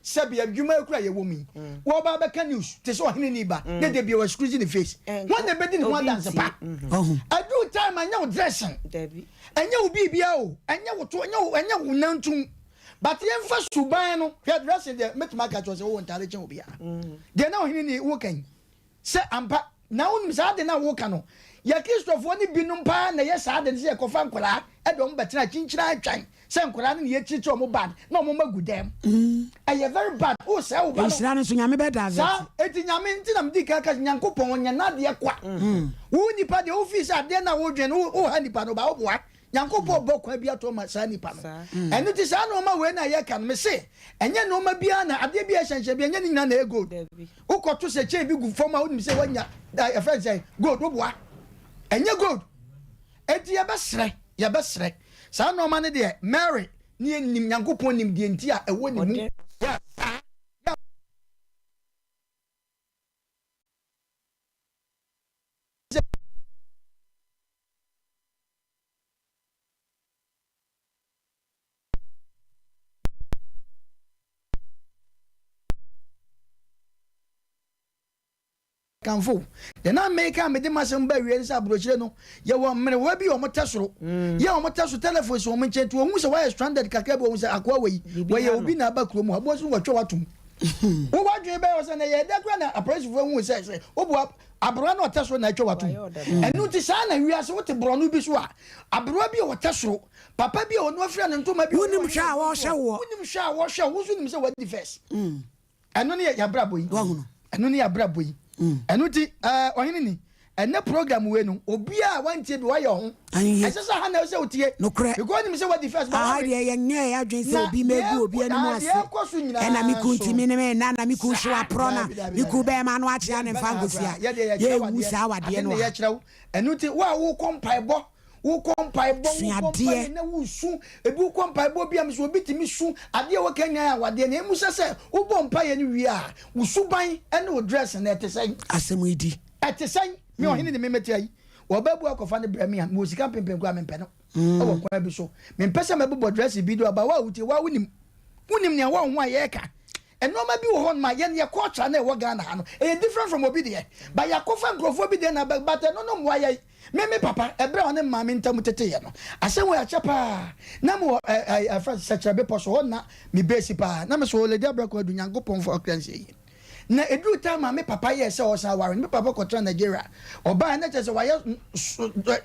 se bia dwuma ekura ye womi wo ba be can news te so hene ni ba de bia was squeezing the face when the bedi ni one dance pa I do time anya dressing anya obi bia o anya wo to anya wo nantum but yen fa suban no hwe dressing de metima ka cho se wo ntare chen obi a de na ohini ni wo kan se ampa na won sa de na wo kan no ya Christopher ni binum pa na ye sa de se ko fa nkora e do mbetena chinchira atwan se nkora ni ye chichi o mo bad na o mo magudem aye very bad o se wo ba no so nyame be da sa eti nyame nti na mdi ka nyankopon nya na de kwa wo nipa de office ade na wo dwen wo ha nipa no ba wo boa Yankopo bokwa bia to ma sa nipa no enu ti sa no ma we na ye kan me se enye no ma bia na ade bia hyenhye bia enye ni na e gold ukoto se che bi gu foma wo ni se wanya a friend say gold wo boa enye gold eti ye be sre sa no ma ne de Mary ni enim Yankopo nim de enti a ewo ni mu kanfo de na make me de masem ba wie nsa abrochire no ye wo mmere wa bi o motesoro ye o motesoro telephone so mo nche to hu se wa stranded kakra bi o se akwa we ye obi na ba kuro mu abo so watwe watum wo wadwe be o se na ye de kra na appraise fo hu se obu abro na otesoro na atwe watum enu ti sa na wiase wo te bro no bi so a abro bi o tesoro papa bi o no afia ne ntoma bi wonim hwa wo hwe wo wo so nim se what the first enu ne ya brabo yi wo hu enu ne ya brabo yi enu ti ohini ni ene program we no obi a wantie bi wa ye ho asesa ha na se otie because nim se what the first ah de ye nye ya dwen se obi megu obi anu ase ena mi kunti mi ne na mi ku hwa pro na mi ku be ma no akia ne fangosia ye wu sa wade no ya kirew enu ti wa wo kompaibo wo kompaibo na wo su ebi wo kompaibo bia mi so obi timi su ade wo kanya ya wade na emu se wo bompaye ni wi a wo su ban ene wo dress na etesen asemu idi etesen mi ohini ni memeti ayi obabu akofa ne brami a mo sika pempem kwa mempe no e wo kwa bi so mempese mabubo dress bi do aba wa wuti wa wunim ne wa ho ayeka enoma bi wo hon ma ye ne culture na e wo Ghana ha no e different from obi de ba yakofa nkrofo bi de na but no mo ayi me papa ebre one ma me ntam tete ye no asen wo ya chapa na mo friend secretary be poso hon na me base pa na me so le dia bra ko adunyankopon for occurrence yi na edu time me papa ye se o sa ware me papa ko tra Nigeria oba na chese wa ye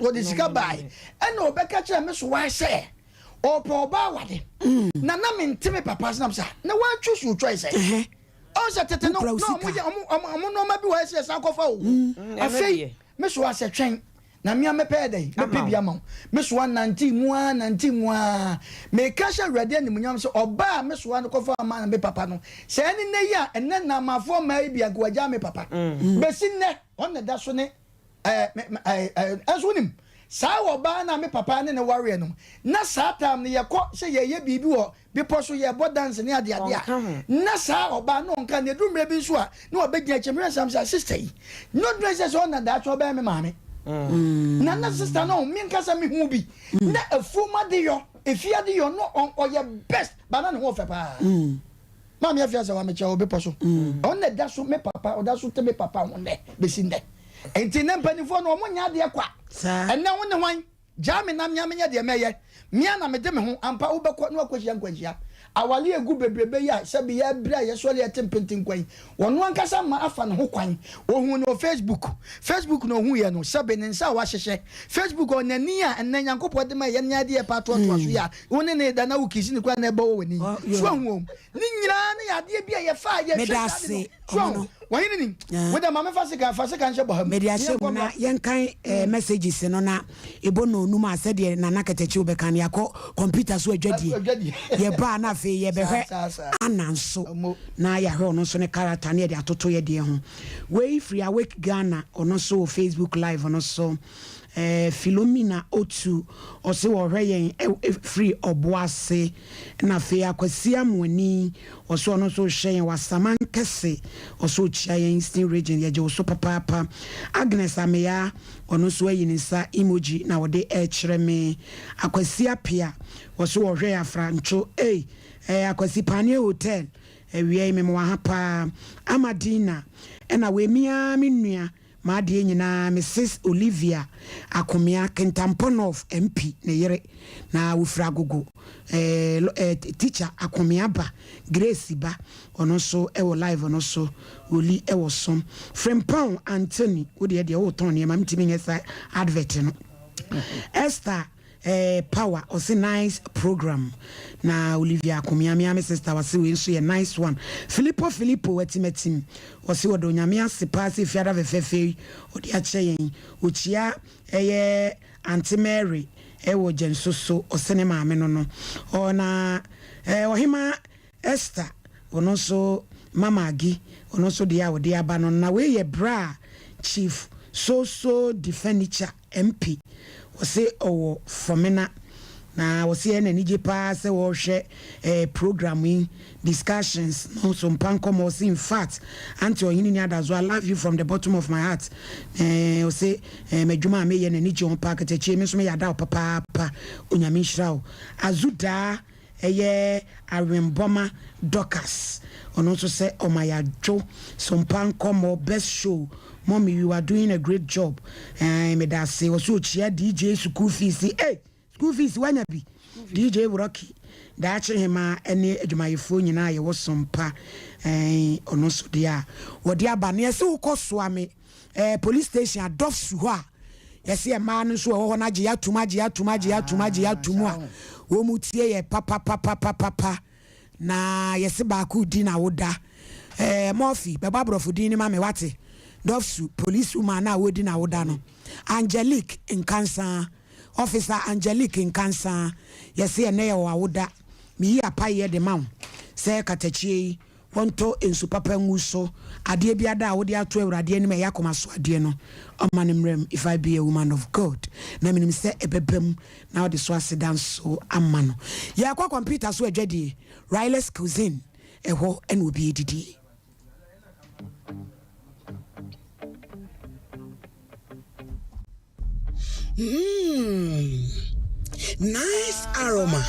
wo de sika bai e na obeka kire me so wa se o po oba wade na me ntime papa snap sa na wa choose choice o se tete no no ma bi wa se sa kofa o afei me so wa se twen na me amepɛ dai me pe bia ma me so 19 mua me kasha ready ani munyam so oba me so an kofa ma na me papa no se ni ne ya enne na mafo ma bia gwaja me papa be sinne on na da so ne azunim sa oba na me papa ne warrior no na sa time ne ye ko se ye bibi wo bi poso ye bo dance ne ade ade na sa oba no nka ne dumre bi so a na obegya chemre sam sa sister no dresses on na da cho be me mame na sister no me nkasa me hu bi na afuma de yo efia de yo no on your best banana ho fe pa ma me afia se wa me che obi poso on na da so me papa o da so te me papa won de be sinde enti na mpanifo no mo nya de kwa ena won ne hwan ja me na nya de meye mia na me de me ho ampa wo be no akwahia nkwahia awale egu bebrebe ya sebi ya bra ya sole atempentin kwan wono ankasa ma afa ne ho kwan ohun no Facebook no hu ye no sebi ne nsa wa hyehye Facebook onani a enne nyankopɔ de ma ye nya de pa to so ya woni ne da na wukisi ne kwa na eba wo wani so hu ni nyira ne ya de bia ye fa ye medase ono wahini ni weda mama fasika nche bo ha mediase na yenkan messages no na ebo no numa ase de na nakatachi obeka na yakọ computer so adwadie ye ba na fe ye behwe ananso na ya hwe ono so ne character na ye de atoto ye de ho we free awake Ghana ono so Facebook live ono so Philomena Otu ose wo hwe yen free oboase na fe akwasi amoni ose ono so hwe yen wasaman kese ose ochia yen Eastern region ye je so papa Agnes Ameya ono so ayinisa emoji na wode kire me akwasi apia ose wo hwe afrancho akwasi Panie Hotel ewie me mo ha pa Amadina na we mia menua ma de nyina Mrs Olivia Akomia Kentamponov MP ne yere na wofra gogo teacher Akomia ba Grace ba ono so e wo live ono so oli e wo som Frempon Anthony wo de wo ton ne ma mtimi ngesa advert no Esther power also nice program na Olivia Akomia me sister was we so a nice one Filippo wetimetim was we do nyame asepa se fiada fefefe odi a cheyen ochia Auntie Mary wo jensoso osene maame no ona ohima Esther ono so mama agi ono so dia wodi aba no na we ye bra chief so the furniture MP wose owo fomena na wose na nije pa se wo hwe programming discussions no Sompa Nkomo in fact anti oyini ni adazo I love you from the bottom of my heart wose medwuma me ye na nije on pa katechi me so me yada papa onyame hirawo azuda eye Aremboma Docas ono so say Omaya Jo Sompa Nkomo best show. Mommy, you are doing a great job. Me da say also chia DJ school fees. Hey, school fees when you be DJ Rocky. Da actually hima any adwumayefo nyina ye wo Sompa ono so dia. Wo dia ba ne se wo koso ame police station adof su ho a. Yes, a man so ho na je atuma a. Wo mutie ye papa na yes ba ku di na woda. Murphy baba brofo di ni ma me wate. Dofsu police woman na wodi na woda no Angelique in cancer officer Angelique in cancer yes e na ye wa woda mi yi apaye de mawo say katachie wonto ensu papa nguso ade bia da wodi ato awurade ni me yakoma so ade no omanemrem if I be a woman of God na minim say ebebem na wodi so asidan so amano ya kwa computer so adwade Riley's cuisine eho en obi edidi. Nice aroma.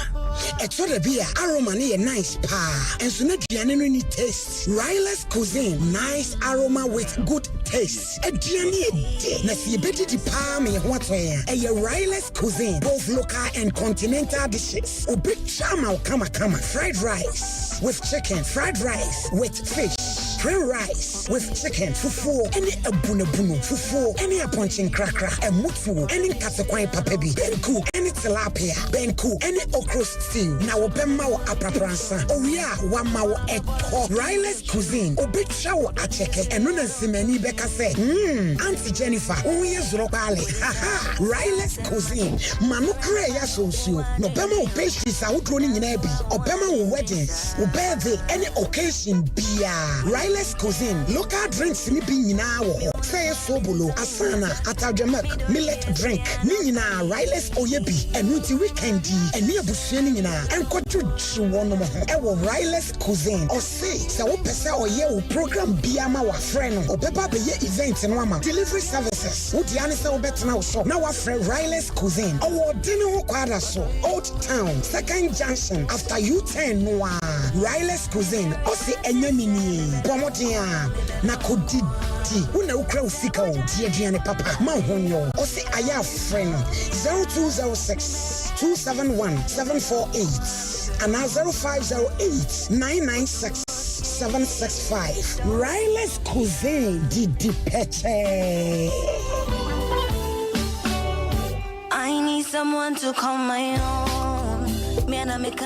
Exo de bia aroma ni nice pa. And so na duane no ni taste. Riley's cuisine, nice aroma with good taste. Duane e na si bedi di pa me ho atoya. Riley's cuisine, both local and continental dishes. Obi chama kama fried rice with chicken, fried rice with fish. Cream rice with chicken, fufu, any abunabuno, fufu, any aponchin cracker, and mufu, any katakwan papebi, benku, any tilapia, benku, any okra stew. Now bemma aprapransa. Oh yeah, wama eto. Riley's cuisine. Obichawo acheke. And nuna simeni beka say. Auntie Jennifer. Oh yes, rokale. Haha. Riley's cuisine. Manu kre ya sosio. No bema o pastries sa udroni nyebi. Obema o weddings. O birthday any occasion bia. Riley's cuisine. Local drinks ni bi nyina wo. Say sobolo, asana, atajamak, millet drink. Ni nyina Riley's oyebi. Enuti weekendi. Eni abusuani nyina. Enko juju wono mo. Ewo Riley's cuisine. O say sa wo pese oye wo program bia ma wa friend. Obeba be ye event no ama. Delivery services. Wo dia ne se wo betena wo shop. Na wa friend Riley's cuisine. Owo dini ho kwada so. Old Town, Second Junction after U10 noa. Riley's cuisine. O say enyamini. Pomotia na kodidi. Una ukra usika o die aduane papa. Ma honyo. O say aya friend 0206 271 748 and 0508 996 765. Riley's cuisine Didi Peche. I need someone to call my own. Me and I make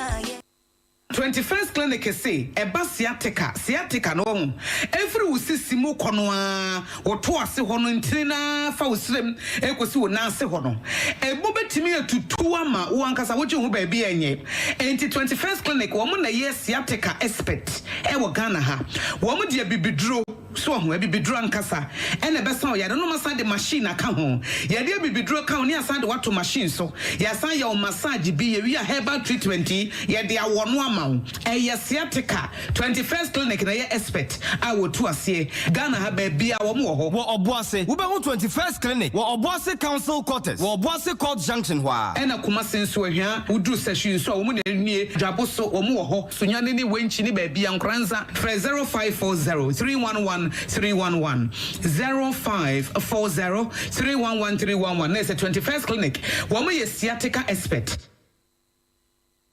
21st clinic say eba sciatica no mu every usisi mu kono a woto ase ho no ntina fa usrem ekosi wo na ase ho no ebo betimi atutu ama wo ankasa wo ho ba bia enye enti 21st clinic wo mu na ye sciatica expert e wo Ghana ha wo mu de bibiduro so ho bibiduro ankasa ene besa o yade no masa de machine aka ho yade bibiduro ka ho ne asa de wato machine so ya san ya o massage bi ye wi herbal treatment yade awo no ama sciatica 21st clinic na ye expert a wo tu ase Ghana ha ba bia wo mo ho wo oboase wo be ho 21st clinic wo oboase council quarters wo oboase court junction hwa ena kuma senso ahia wo dru session so wo mo na nie dwaboso wo mo ho sunyane ni wenchi ni ba bia nkranza 0540 311 311 0540 311 311 na 21st clinic wo mo ye sciatica expert.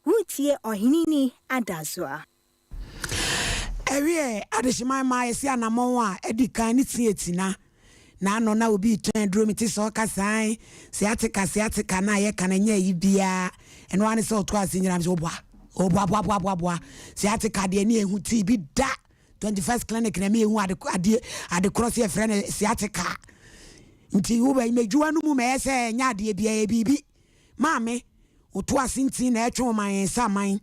Wutie ohinini adazwa. Ewie adeshima ma yesi anamon a edikan ni tietina na no na obi twen dromiti so kasan sciatica na ye kan nya yi bia eno ane se oto ase nyina so boa sciatica de ni ehu ti bi da 21st clinic na me ehu ade cross ye friend sciatica nti wo ba imejuwa no mu me se nya ade bia bibi maame oto asinti na etwe man saman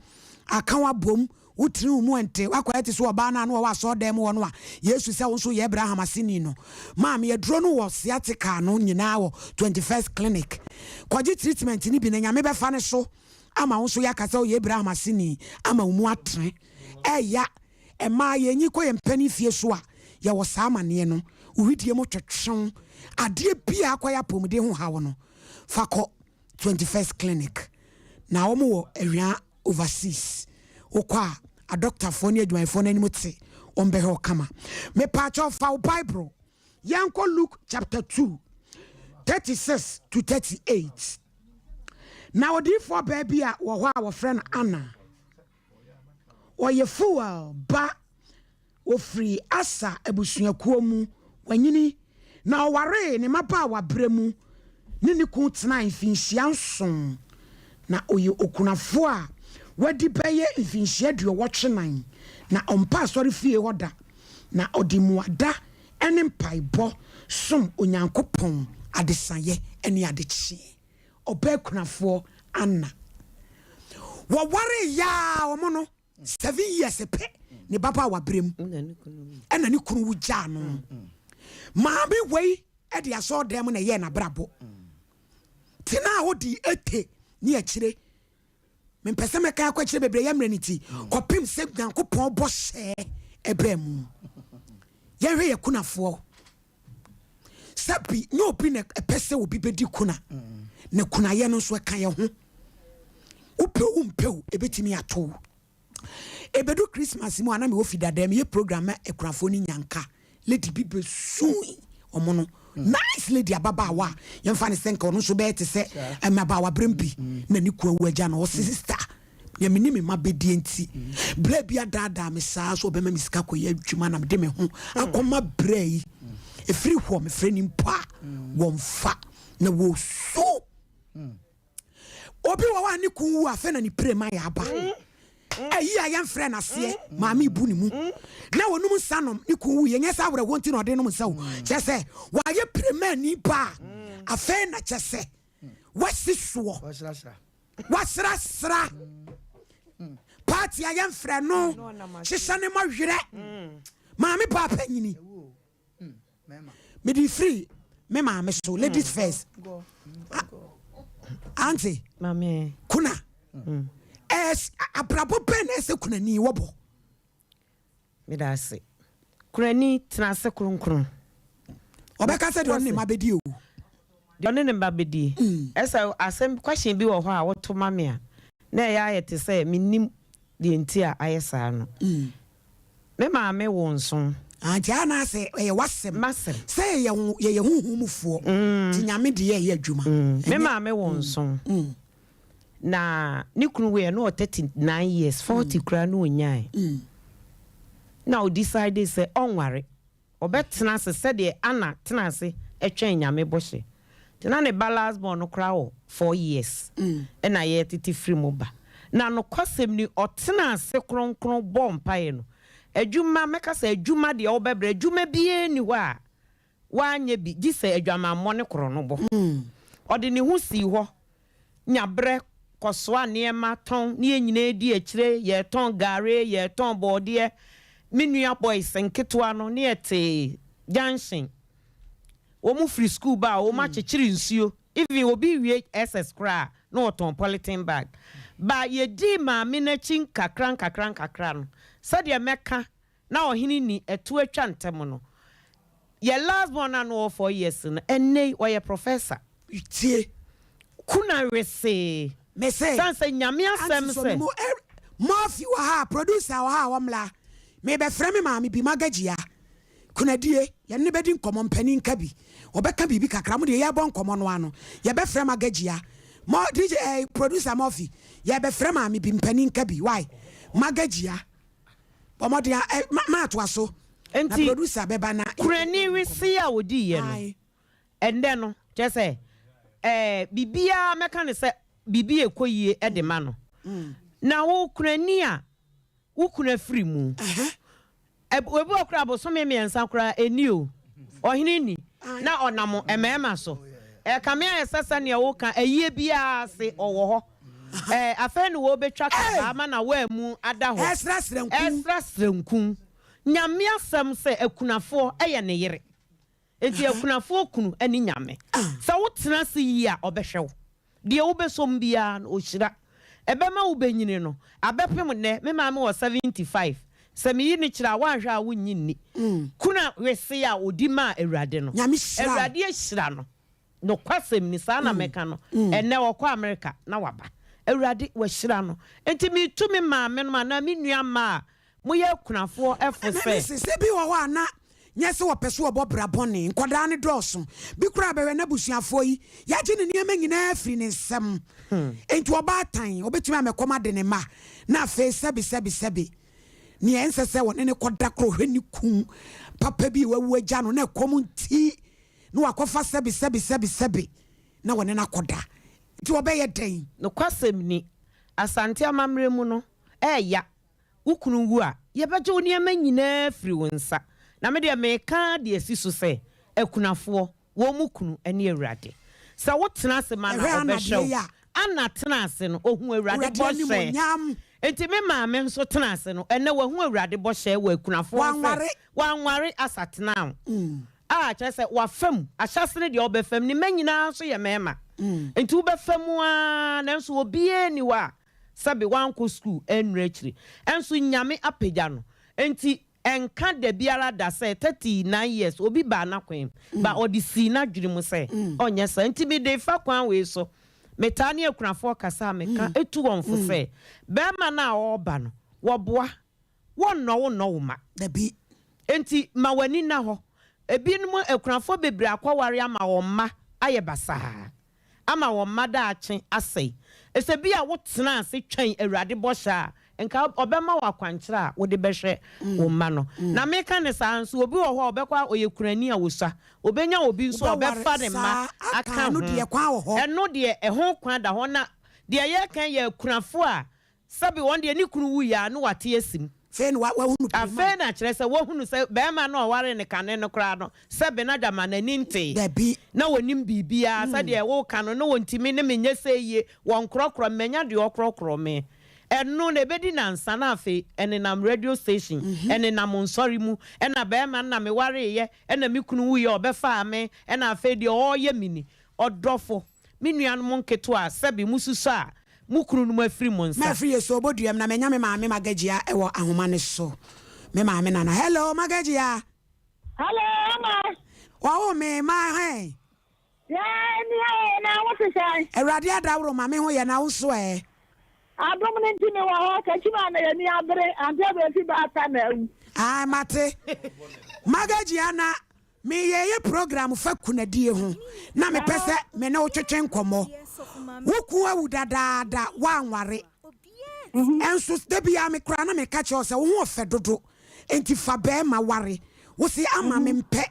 akawa bom wutiri mu ente wakwati so oba na no wa so dem wo no a Yesu se wonso ye Abraham asini no maame ye dro no wo sciatica no nyina wo 21st clinic kwaji treatment ni bi na nyame be fa ne so ama wonso ya kasa ye Abraham asini ama umu atre eya ema ye nyi ko ye mpani fie so a ye wo saamane no uwidie mo twetwe ade bia akwaya pomde ho ha wo no fakọ 21st clinic na omo wo awia overseas okwa a doctor for ni adwuma for ni muti ombe ho kama me pacho fa Bible yanko Luke chapter 2 36 to 38 now di for baby a wo ho a friend Anna oye fuel ba ofri asa abusuakuo mu wanyini na oware ne maba wa bremu ni ku tena mfinhia nson na oye okunafo a wadi beye mfinhia duo wotwenan na ompa sori fie hoda na odimuada ene mpaibo som onyankopon adesaye ene adechi oba kunafo Anna waware ya omono 7 years pe ne baba wa brem ena ni kunu wugya no maame wei e de aso dem na ye na brabo tina hodi ete ni akire me pese me kan akire bebre ya mreniti kopim se Nyankopon bo hye ebrem ye hwe ye kunafo sabi no obi na pese obi bedi kuna ne kuna ye no so kan ye ho upe umpeu ebetimi ato ebedu Christmas mu ana me ofida dem ye program e kunafo ni nyanka lady bibe sui omono nice lady ababawa yemfa ne senka ono so be te se amabawa brembi na ni ku awagya na o sister ya mini me mabedi enti bla bia dada me saa so be ma misika koye adwuma na me de me ho akoma brai efiri ho me freni mpa wonfa na wo so obi wa ni ku afa na ni prema ya aba ayi ayan friend ase maami ibu ni mu na wonum sanom ni ku ye nyesa awre wonti no de no msawo chese wa ye prema ni ba afa na chese wasisuo wasra party ayan friend no hihane ma hwere maami papa nyini me di free me maami so ladies first auntie mami kuna es abrabo pen ese kunani wobo me da se kunani tena se kronkron obeka se de on ne mabedi o de on ne mabedi esa asem question bi wo ho a woto mame a na ya yete se minim de ntia ayesa no me maame wo nson aja na se ye wasem masem se ye huhumufuo ti nyame de ye adwuma me maame wo nson na ni kunu we no 39 years 40 kura no nyai na o decide say onware obetena se de Anna tena se etwen nyame bohye tena ne balance born no kura o 4 years na ye titi free moba na no kwasem ni otena se kronkron bom pae no adwuma meka se adwuma de obebre adwuma bie ni ho a wanye bi gise adwama mo ne kro no bo ode ne hu si ho nyabre koswa niema ton ne nyina di akire ye ton gare ye ton bode minua boys nketwa no ne ete junction wo mu free school ba wo ma chechiri nsuo even obi wie SS kra no ton polythene bag ba ye di ma minachi kakran no sadia meka na ohini ni etu atwa ntem no ye last born no 4 years no enne wo professor tie kuna rese me say sanse nyame asem se Murphy wa ha producer wa ha wamla me be frame ma me bi magajia kuna die ye ne bedi nkomo mpani nka bi obeka bibi kakra mu de ye bon nkomo no ano ye be frame magajia mo DJ producer Murphy ye be frame ma me bi mpani nka bi why magajia bomo de ma to aso na producer be ba na kurani wisi ya odi ye no ende no je say bibia meka ne se bibi ekoyie de ma no na wo kunani a wo kuna free mu webu okra boso me miensa kra eni o ohini ni na onamo emema so kame ayesasa ne wo ka ayie bia se owo ho afa no wo betwa ka ma na wa mu ada ho extra srenkun nyame asem se akunafo eye ne yere enti akunafo kunu ani nyame sa wo tena se yi a obehwew de wo besom bia o hira ebema wo benyini no abepem ne me maame wo 75 se me yi ni kira wanhwa a wonyi ni kuna wese a odima awurade no awurade ahira no no kwasem ni sa na meka no enne wo kwa America na waba awurade wɔhyira no enti me tu me maame no na me nua ma moyɛ kunafo ɛfo se bi wo ho ana nyese wo pese wo bobra bone nkoda ne dɔso bi kura bewe na busuafo yi ya gye ne niam nyina afiri ne nsɛm enti oba atan obetumi amekoma de ne ma na afi sebi ne ensese wo ne koda kro hwani kun papa bi wawu agya no na kom nti no akofa sebi na wo ne na koda nti obeye den no kwasem ni asante amamre mu no ya ukunu wu a yebɛgye wo niam nyina afiri wo nsa na me de meka de asiso se akunafo wo mu kunu ene awurade sa wo tena ase ma na obɛhwɛ ana tena ase no ohu awurade bɔhwɛ enti me maame nso tena ase no ene wo hu awurade bɔhwɛ wo akunafo wanware asatena a kyerɛ sɛ wafam ahyase ne de obɛfam ne manyina so yɛ mema enti wo bɛfam a na nso obie ni wa sabe wanko school enrechiri enso nyame apagya no enti enka de biara da say 39 years obi ba na kwen ba odisi na dwiri mu say onye sa enti bi de fa kwan we so metane akunafo kasa meka etu wonfo say be ma na oba no wo boa wo ma da bi enti ma wani na ho ebinom akunafo bebre akwaware ama wo ma aye basa ama wo ma da achen asai ese bia wo tena ase twan awurade bɔhya enka obema wa kwankyera wo de bɛhwɛ wo ma no na meka ne saa nso obi wɔ hɔ obɛkwa oyekurani a wosa obenya obi nso obɛfa ne ma aka no de kwa wɔ hɔ ɛno de ɛho kwa da hɔ na de yɛ kan yɛ kunafo a sabi wɔn de ni kunu wu ya no wate asim fe no wa hunu afe na kyerɛ sɛ wo hunu sɛ bɛma no ɔware ne kane no kra no sɛbe na dama na ninte da bi na wonim bibia sɛ de wo kano no wontimi ne menye sɛ yie wɔn krɔkrɔ menya de ɔkrɔkrɔ me ɛno na ebedi na nsa na afe ɛne nam radio station ɛne nam nsɔre mu ɛna bɛma na me ware ye ɛna me kunu wu ye ɔbɛfa me ɛna afe de ɔyɛ mini ɔdɔfo me nuanom nketo a sɛbe mususu a mukuru no mafiri mo nsa mafiri eso oboduam na menya me maame magajia ewo ahoma ne so me maame nana hello magajia hello mama wa me ma he ya ni na wo se sai erade adawro ma me ho ye na wo so adom ne ntimi wa ho ka chima na ye ni abere ante be fi ba ta na wu mate magajia na me ye program fa kunadie ho na me pese me na wo twetwe nkomo woku awu dadaada wanware enso debia me kra na me ka che o se wo ho fe dodo enti fa be ma ware wo se ama me mpe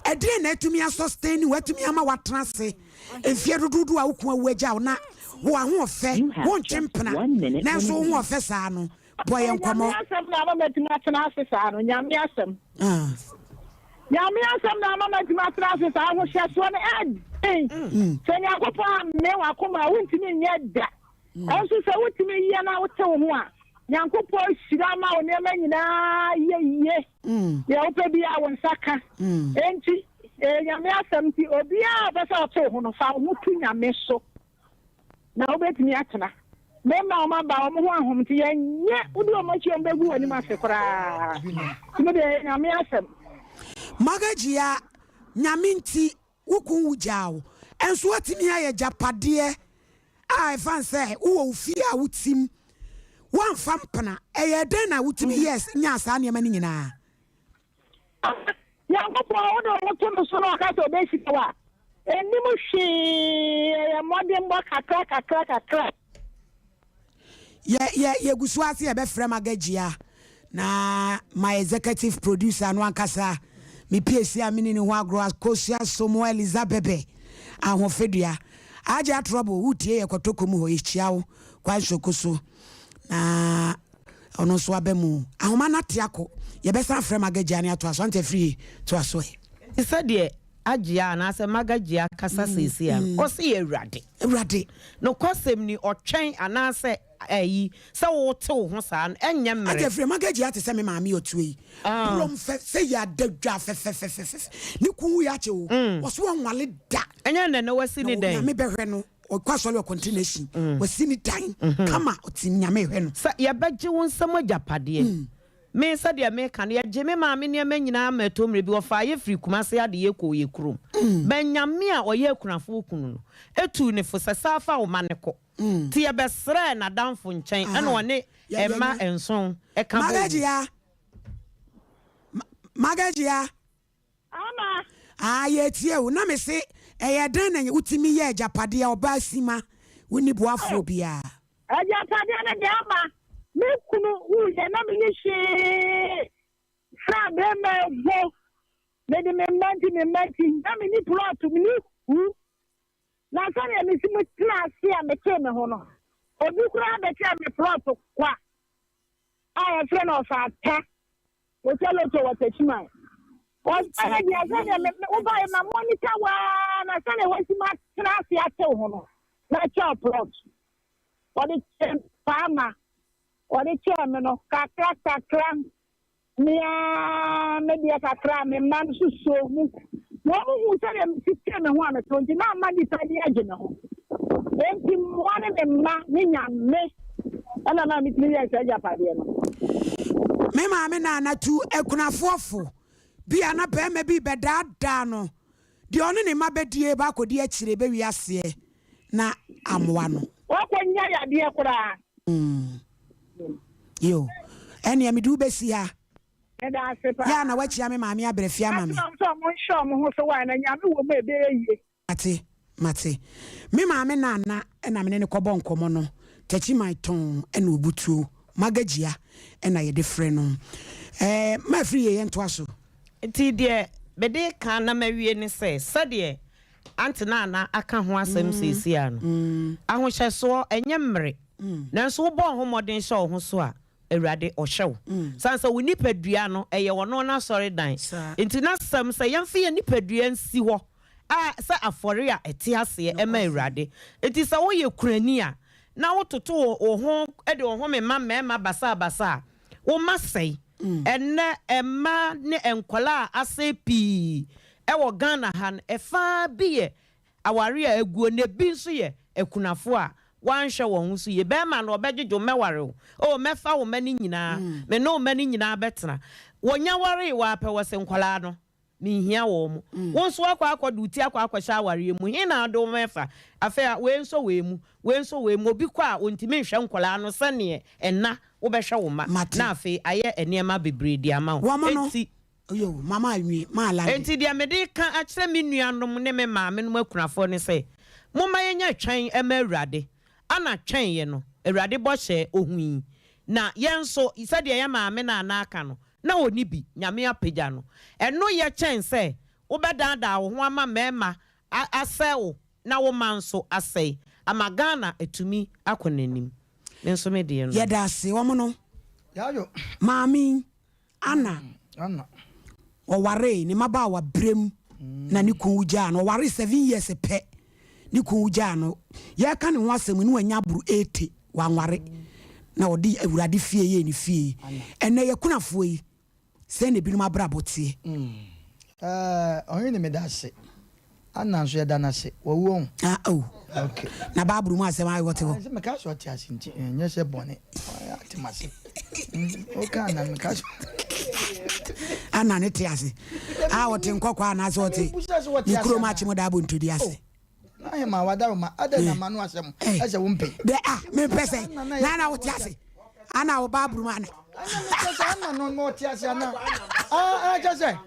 edire na atumi asustain watumi ama watrase enfie dodo a woku awu agya na wo ho fe wo nchempena na enso wo ho fe saa no boye nkomo asem na ma matumi atena ase saa no nyame asem nyame asem na ma matumi atena ase saa ho hye so ne senya kopo me wa koma wontimi nye da enso se wotimi ye na wote wo ho a nyankopo hira ma wo ne ma nyina ye ya ope bia won saka enti nyame asem ti obi a be sa oto ho no fa wo tu nyame so na obetimi atena me ma o ma ba o mo ho ahom ti ye nye wodi o ma chi o mbegu woni ma se kora me de nyame asem magajia nyame nti wukun wujao enso watimi aye japade a fan say wo ofi a wutim wan fampana eye den na wutimi yes nya sa ne mani nyina yankopo wo do mo to so no ka to be sikawa enimu hwe modem bo kakra ye gusu ase e be frɛ magajia na my executive producer no ankasa mi PSC amini ni ho agro akosia somo Elizabeth ahofedua aja trouble wutie ye kotokomu ho echiawo kwa nsokoso na ono so abemu ahoma na tiako ye besa frɛ magajia ne ato aso ante free to aso e sade agya na ase magajia kasa sesi a o se ewrade no kwasem ni otwen anase ayi se wo te wo ho saa enye mmere ate frɛ magajia te se me maami otuei blom fe se ya dadwa fe ni ku ya che wo so wonwale da enye na na wasi ni dan me behwe no o kwasole o continuation wasi ni dan kama o ti nyame hwe no sa ye beje won sam agyapade me said ya me kan ya jeme ma me ne nyina ma tomre bi ofa ye free kumase ade ye ko ye krom benyame a oye kunafo kunu no etu ne fo sasafa o maneko ti ye besre na danfo nchen ene one ema enson e ka magajia ama ye tie wo na me se ye dan na utimi ye japade oba sima woni boafo bia japade na de ama me kunu uje na me she fra be me go me de me manti na me ni plot me ni na so na me si me class ya me ke me ho no obi kura be ke me plot kwa a friend of ata o tell to what chima o ana ya za me o ba ma monitor wa na so na wasi ma class ya te ho no na cha plot o de farmer or the chairman of Kakra, Mia, maybe a Kakra, me man so. No who said him 16 and 1 20 now money by the original. Then him one of them, me, and I'm with me as a Japadian. Me mamma tu ekuna fofo. Be ana pe me bi beda no. The only name abedie ba ko di akire be wiase na amwa no. What when ya dia kura? Yo, eni ami du besi ha. Ya na wachi ame maami abrefia mami. Mate. Me maami na ena me ne kobo nkomo no. Techi my ton ena obutu magajia ena ye de frɛ no. Ma free ye nto aso. Ti de bede kan na mawie ne sɛ na aka ho asɛm sesi ano. Ahohyɛso enye mmere. Nanso wo bon ho modern show ho so a Awurade ohyew sansa wo nipadua no eye wono na sori dan enti na sam se yemfe ye nipadua nsi ho a sa afore a ete ase e ma Awurade enti sa wo ye kurani a na wo toto wo ho e de wo ho me ma basa wo masai enne emma ne enkwala ase pi e wo Ghana han e fa bi ye aware a eguo ne bi nso ye ekunafo a wan hwe won so ye be ma no obegyejo meware o mefa wo mani nyina me no mani nyina betena wonya ware wa apɛ wose nkwala no me hia wo mu won so akwa duti akwa sha ware mu hin na do mefa afa we nso we mu obi kwa ontimi hwe nkwala no sene enna wo behwe wo ma na afa aye enema bebre di ama wo enti yo mama anwi ma la enti dia me de kan a kyerɛ me nuanom ne me maame no akunafo ne sɛ momma yenya twan ema Awurade ana twen ye no Awurade bɔhyɛ ohui na yenso isade ye maame na aka no na oni bi nyame apagya no eno ye kyɛn sɛ wobɛdada wo ho ama mema asɛwo na wo manso asɛe ama Ghana etumi akonanim menso me de no yeda ase wo mo no yayo maami ana o ware ni maba wa brem na ni kun uja no ware 7 years pɛ ni kun uja no ye ka ne ho asɛm ni wanya buru 80 wanware na odi Awurade fie ye ni fie ene ye kunafo yi se ne binum abrabotie onye ne medase ana nso ya danase wo wo okay na baburu mu asɛm ayi wote ho se me ka so ati asinti enye se bone atimase o ka na me ka so ana ne te ase wote nkokwa na so wote ni kroma chi mo da bo ntodi ase ahe ma wadaro ma ada na manu asem ase wo mpe de me pese na wote ase ana wo baburu ma na ana no mo te ase ana jase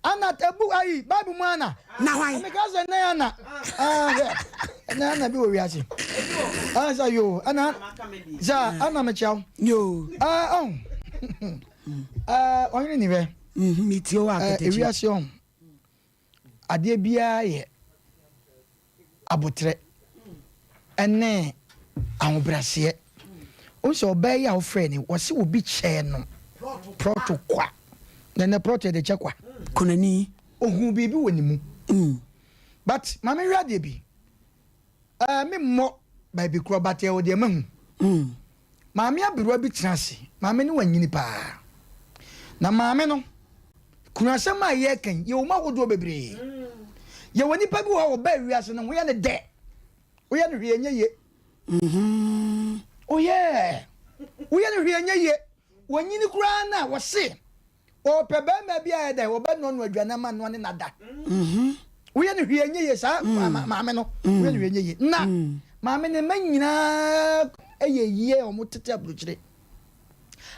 ana tebu ayi babu mu ana na hwan me ka se na ana na bi wo wiase sa yo ana za ana me chao yo onye ni be mitio wa ketechi wiase on ade bia ye abotre ene ahobrase o so obey ya ofre ni wo se obi che no protocol na protocol de chekwa konani ohun bibi woni mu but mama wiade bi me mo by bi kro bate o de mahu mama abirwa bi tenase mama ni wanyini pa na mama no kunasem aye kan ye o magodo bebre ye woni pa bi wo ba wiase no wo ye ne de wo ye ne hwe enye ye oh yeah wo ye ne hwe enye ye wonyini kura na wo se o pebe ma bia da wo ba no no adwana ma no ne nada wo ye ne hwienye ye sa maame no wo ye ne hwienye ye na maame ne manyina eyeye o mutete abruchire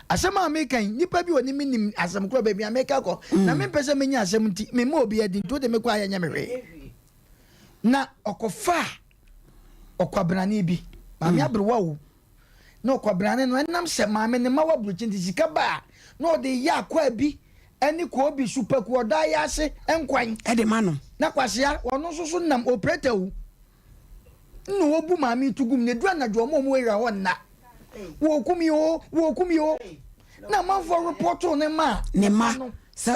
asem American nipa bi woni minim asem kura ba bi America ko na me pese menya asem nti me ma obi adi to de me kwa anya mehwe na okofa okwabrane bi maame abrewa wo na okwabrane no enam se maame ne ma wabruchi nti sika ba na ode ya akwa bi eni ko obi super ko oda ya ase enkwan e de ma no na kwasea wono soso nam operator wu no obu maame tugum ne dura na dwo mo era wonna wo kumi o na man for report on ma so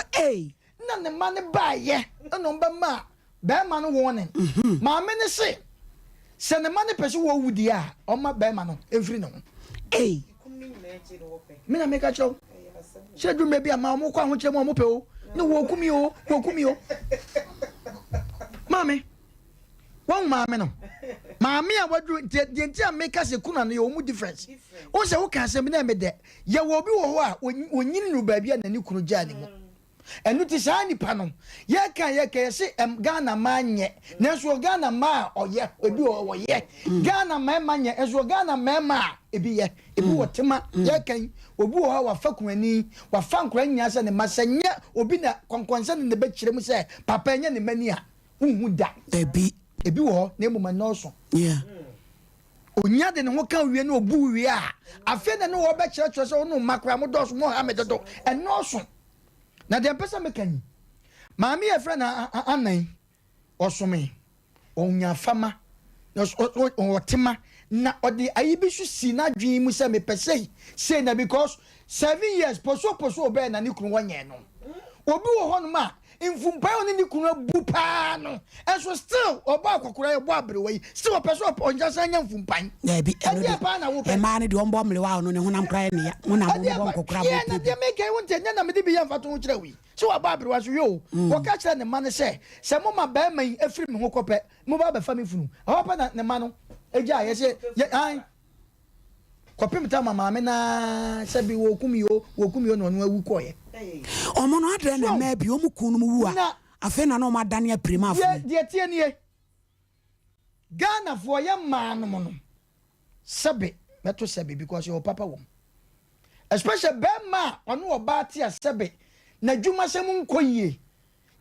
na ne ma ne ba ye no ba ma ba ma no warning maame ne se ne ma ne pese wo wudi a o ma ba ma no efri no me na make a show she do maybe ama mo kwa ho kire mo pe o ne wo kumi o maame won maame no maame a wadu de ntia make us kuna no yo mu difference o se wo kan se me na me de ye wo bi wo ho a onyini no ba bia na ni kunu gya ni mu enu ti sa nipa no ye kan se Ghana manye na so Ghana ma oye ebi wo ye Ghana ma nye so Ghana ma ebi ye ebi wo tema ye kan obi wo wa fa kunani wa fa nkora nya se ne masanye obi na konkonse ne be kire mu se papa nya ne mani a unhu da ebi wo na emu no so onya de ne ho kan wie na obu wie a afi na ne wo be kire kire se wo no makra mo do so mo ha me dodo eno so na de pesa mekani maami e friend anan osome onya fama na otima na odi ayibisu si na dwi mu se me pese say na because 7 years poso obe na ni kunu wanye no obi wo ho no ma infumpa oni ni kunu bu pa no enso still oba akokora e bo abrewe still peso onja sanya infumpan na bi e ma ne de ombo mle wa no ne honam kra ne ya honam bo nkokora bo na de make wonte na me de bi ya mfato ho kira wi so oba abrewa so yo wo ka kira ne ma ne se mo ma ba man afiri me ho kope mo ba fa me funu opa na ne ma no eja ye se an kopim ta mama me na se bi wo kumi yo no no awu koye omo no adre na ma bi o mu kunu mu wu a afi na no ma dane aprima afu de tie nie Ghana for ye man no no sebe meto sebe because your papa wom especially bema ono oba ti sebe na dwuma sem nkoyie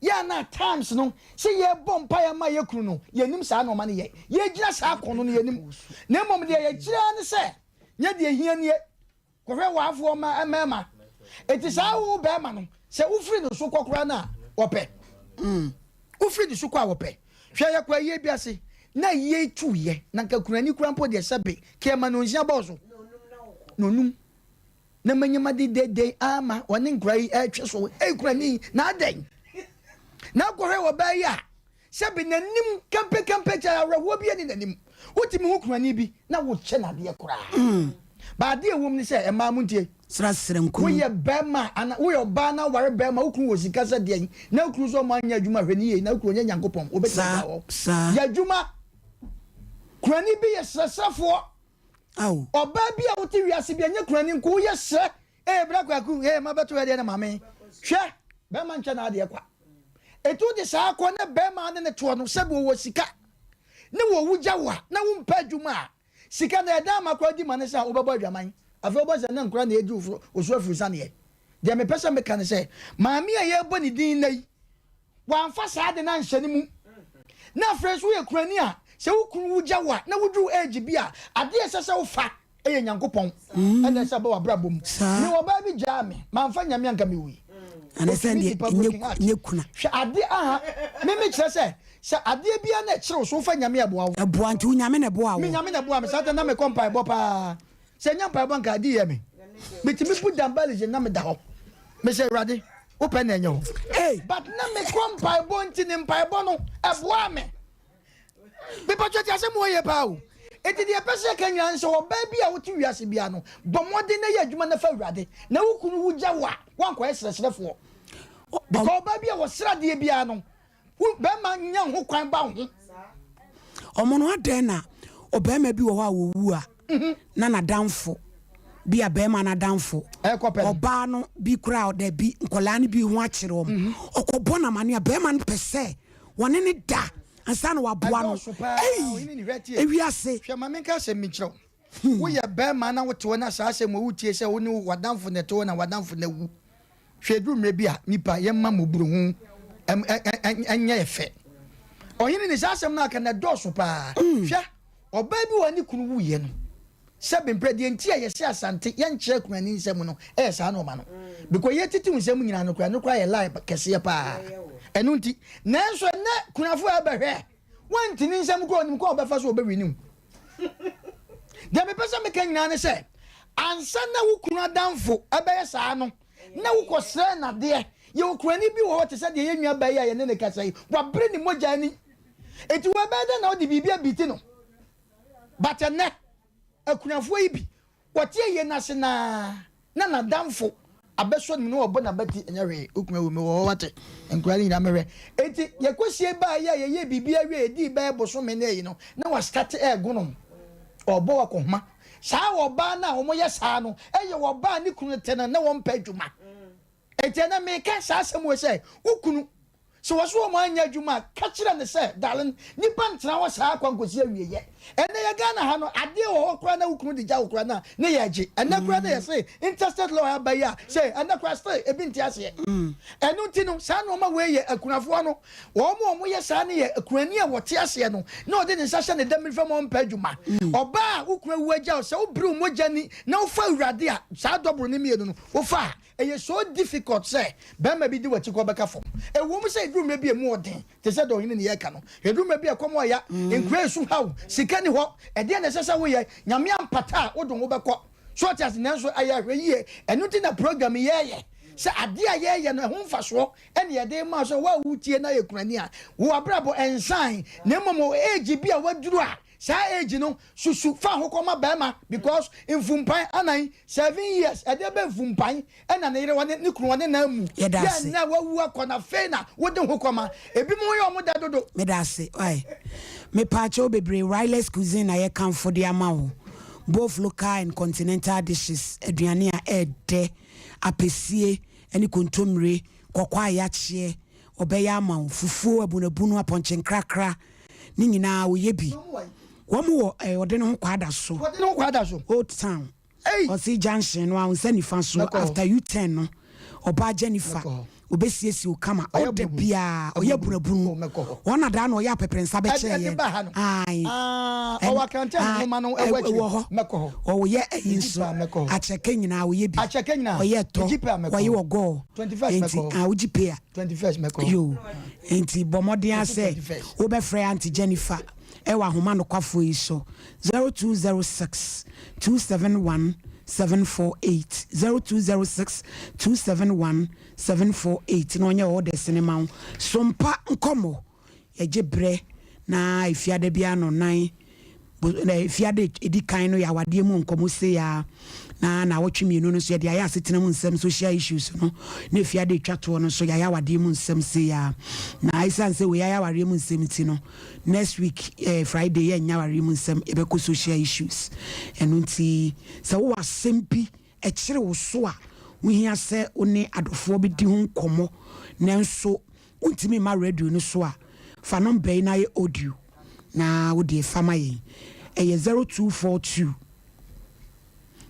ya na times no se ye bompa ya ma ye kunu no ye nim sa no ma ne ye gina sa kono no ye nim na mom de ye gira ne se nya de hia ne ko hwe wa afo ma eti sa wo be ma no se wo firi no so kokora na ope wo firi no so kwa ope hwe ye kwa ye biase na ye tu ye na ka kurani kurampo de sebe ke ma no nsia boso nonum na manyama de ama woni nkrai atwe so kurani na adan na ko hwe wo ba ya sebe nanim kampe cha rawo bi ani nanim wotimi ho kurani bi na wo che na de kura ba de ewom ni se e ma muntie srasrem ko wo ye bema ana wo yo ba na ware bema wo kru wo sika sa de na kru so ma anya adwuma hwe ni ye na kru nya nyankopon obetisa wo ya adwuma kurani bi ye srasafo aw oba bi a wote wiase bi anya kurani nko ye sre bra kwaku ma beto ye de na mame hwe bema ncha na de kwa etu de sa akọ na bema ne to no sebe wo sika ne wo wugya wa na wo mpa adwuma sika na eda makwa di mane sa obeba adwaman afi oboza na nkura na edu osu afurisa ne de me pesa me kan se maami a ye bo ni din nai wa amfa sa de na nhyane mu na fresh wo ye kurani a se wo kunu wugya wa na wudru age bi a ade esese wo fa eye nyankopon ene se ba wa brabom ni wo ba bi gya me ma amfa nyame anka me wi ana sende nye kuna hwe ade aha me kire se ade bia na kire so fa nyame aboa wo aboa nti nyame na boa wo me nyame na boa me sa na me kompa bo pa se nyampa bo nka ade ye me metimi bu dambali je na me da ho me se rade open na enyo but na me kompa bo nti ni mpa bo no aboa me be pa twati asem wo ye pa o eti de pese kanya nso wo ba bia wo ti wiase bia no bomode na ye adwuma na fa rade na wo kunu wugya wa wanko esresrefo ba ba bia wo srade bia no be ma nya ho kwan ba ho omo no aden na obema bi wo ho a wo wu a na damfo bi a bema na danfo oba no bi kura da bi nkola ne bi ho akire om okobo na mane a bema no pese wone ne da ansa na waboa no ewiase hwe ma menka se mikiro wo ye bema na wote wona saase mo wutie se woni wadanfo ne to na wadanfo na wu hwe duru mre bi a nipa ye ma moburu hu enya efe oyini ne saase na ka na do so pa hwe oba bi woni kunu wu ye no sebe mpredie ntia ye se asante ye nkyere kunani nsem no sa no ma no because ye titi nsem nyina no kura ye live kese pa enu nti nanso ne kunafo abehwe wanti ni nsem ko onim ko obefa so obewinim de me pesa me kan nyina ne se ansa na wo kunu adamfo abeye saa no na wo kosre na de ye wo kurani bi wo te se de ye nwa baye ye ne kasa yi wa bre ni moja ni eti wo bede na odi bibia biti no but ne akunafo yi bi wotie ye na se na damfo abeso ni no obo na bati enyawe okuma wo me wo wate enkurani na mewe eti ye kosie ba ye bibia we edi ba boso me na yi no na wa start gonom obo wa kohma saa wo ba na wo ye saa no eye wo ba ni kunu tena na wo mpa adwuma eti na me ka saa sem we say ukunu so wo so mo anya adwuma ka kire ne say darling nipa ntena wo saa kwankosi awieye ene ye Ghana ha no ade wo kura na ukunu di ja wo kura na ne ye age ene kura na ye say interested lawyer ba ya say ene kura stay ebi nti ase enu nti no saa no ma we ye akunafo no wo mo ye saa ne ye akunani a wote ase no na ode ne sahye ne dami fa mo mpa adwuma oba ukunu wu agya o say wo bru mo jani na wo fa urade a saa dobro ne mienu no wo fa eye so difficult say be ma bi di wachi ko beka fom e wo mo say drum bi e mu odin te say do hini ne ye ka no e drum bi e komo ya enkresu hawo sikani ho e de na sesa wo ye nyame ampata wo do wo beko so tias nanso aya hwe yie enu ti na program ye se ade a ye no ho mfaso ene ye de ma so wa wutie na ye kunani a wo abrabo ensan na momo age bi a waduru a sa age no susu fa hokoma bema because infumpan anan 7 years ade be infumpan ena ne yire wane ne kunu wane na mu ya na wawu akona fe na wode hokoma ebi mo yo mo da dodo me da se oi me pacho bebre wireless cuisine na ye kan for the amount both local and continental dishes aduane a ede apesie eni kontomre kokwa ya chie obeya amount fufuo abunabunu aponche nkrakra ni nyina wo ye bi womo ode no kwada so old town osi junction no an sani fa so after U10 no oba Jennifer obesiesi o kama ode bia oya bunabunu wona da na oya peprensa be che ye ai o wakante no ma no ewachi meko o ye yinso a cheke nyina o ye bi oye to oye wo go 21 meko a uji pay 21 meko yo enti bomodin ase wo be frɛ Auntie Jennifer ewa homa no kwafo yi so 0206 271 748 0206 271 748 no nya order cinema Sompa Nkomo ye bre na ifiade bia no nan na ifiade edikan no ya wade mu nkomo se ya na wotwe mienu no so ya dia ya setena mu nsem social issues no na ifiade twato no so ya wade mu nsem se ya na isan se we ya ware mu nsem ti no next week Friday ya nya ware mu nsem ebeko social issues eno nti se wo asempi e kire wo so a wohia se one adofo bi di ho nkomo nanso untimi ma radio no so a fa number na ye audio na wo de fama yin eye 0242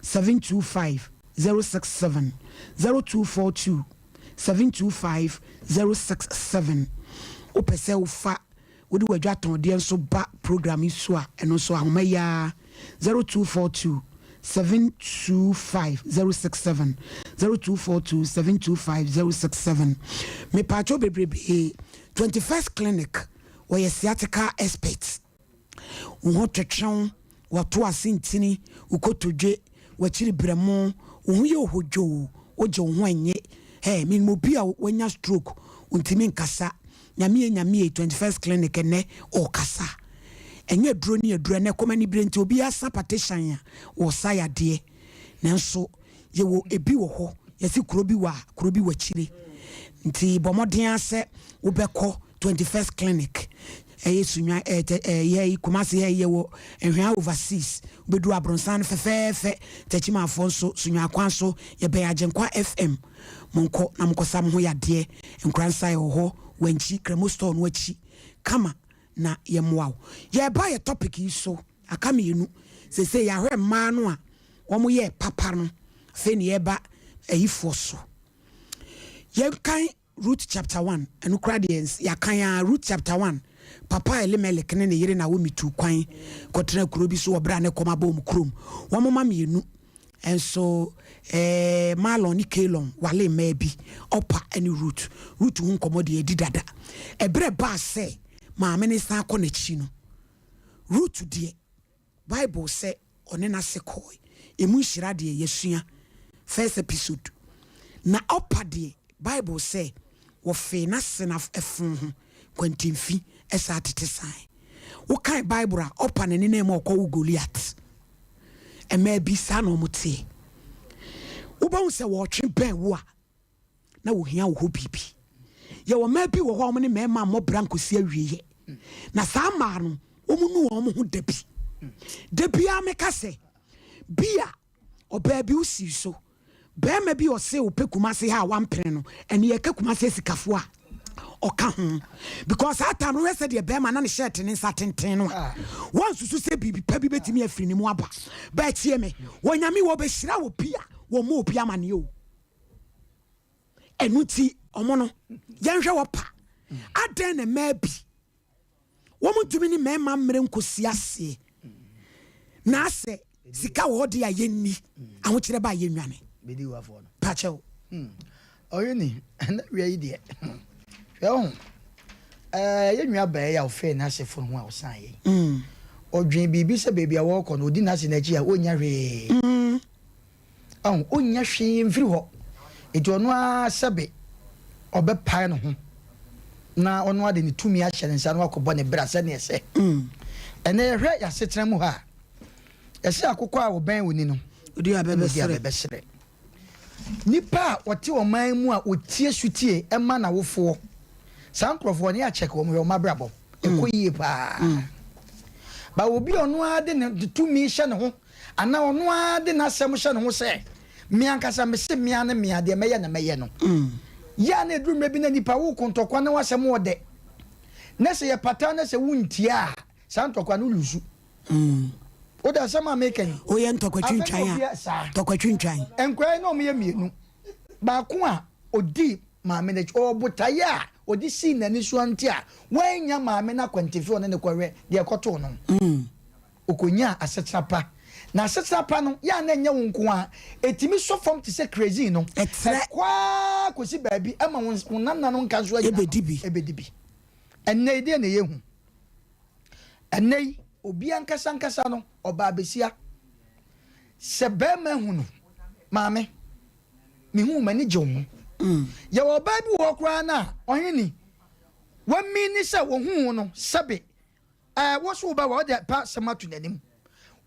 725 067 0242 725 067 opese ufa wodi wadwa ton de nso ba program isu a eno so ahoma ya 0242 725 067 0242 725 067 me pacho bebrebe 21st clinic where sciatica experts wo twetwon wato asintini ukotodwe wachiri bremo wo ye hojo oje ho anye me mo bia wanya stroke untimi nkasa nyame 21st clinic ne o kasa enye duro ni eduro ne komani brenti obi asa partition ya wo saya de nanso ye wo ebi wo ho yesi kuro bi wachiri nti bomoden ase wo beko 21st clinic sunya ye kumase ye wo ehwa overseas bedu abronsan fefefe techima afonso sunya kwanso ye be agenkwa FM monko na monko sam ho yade nkransa ye ho wanchi kremosto no achi kama na ye moaw ye ba ye topic yi so aka mienu se ya hwe ma no a wo ye papa no fe ne ye ba ayifo so ye kan Root chapter 1 and Ukrainians ya kan Root chapter 1 papa Elimelech ne yere na wo mitu kwan kotra kuro bi so obra ne koma bom krom wo mama mienu enso Malon ni Kelon wale maybe opa any root hu nkomo de edi dada ebre ba say ma minister ko na chi no root de Bible say one na sekoi emu hira de yesua first episode na opa de Bible say wo fe na sena efun ho kwantimfi esa tete sai wo kan Bible a opa ne ne ma okwo Goliath e ma bi sa no mutie wo ba se wo twe ben wo a na wo hia wo bibi ye wo ma bi wo ho ne me ma mo brankosi awieye na sa ma no wo mu no wo mo ho dabi a me ka se bia oba bi usi so bema bi o se o pekumase ha wampene no ene ye kakumase sikafo a oka ho because atam no said the bema na ne shirt ne satenten no one susu se bibi pa bi betimi afiri ni mu aba ba tie me wonyame wo be hira wo pia wo mo obi amane o enuti omo no yenhwe wo pa aden na ma bi wo mutumi ni mema mmere nkosi ase na ase sika wo de ayenni aho kire ba yenwane bedi wa fo no pacho oyeni na we ide yo yenwa ba ya ofe na se fo ho a osan ye odwen bibi se bebi a wo ko no odi na se na chi a onya hwe onya hwe mfiri ho ejo no a sebe obe pai no ho na ono ade ni tumi a hyere nsa no akobɔ ne bra se ne ese ene hwe ya setena mu ha ese akokɔ a wo ban woni no odi abebesere nipa wote o man mu a otie sutie ema na wofo sankrofo ne a check wo mo mabrabo ekoyie pa ba obi ono ade ne tumi hye ne ho ana ono ade na asem hye ne ho se me ankasa me se me ane me ade meye na meye no ya na eduru mebi na nipa wo kontokwa na wasem wode na se ye pata na se wuntia santokwa no lusu oda sama meken oye ntokwa twintwan enkwa na omo ye mienu ba ko a odi ma manage obutaya odi si na ni so anti a wanya ma me na kwantifi one ne kware de ekoto no okonya asetrapa na asetrapa no ya na nya wonko a etimi so form to say crazy no kwa kosi baabi ama wonanna no nka so ebedibi enne ide na yehu enne obi ankasa no oba besia sebe ma hu no maame me hu mani jom ya oba bi wo kra na ohini wa mi ni se wo hu no sebe wo so ba wo de pa sematu nanim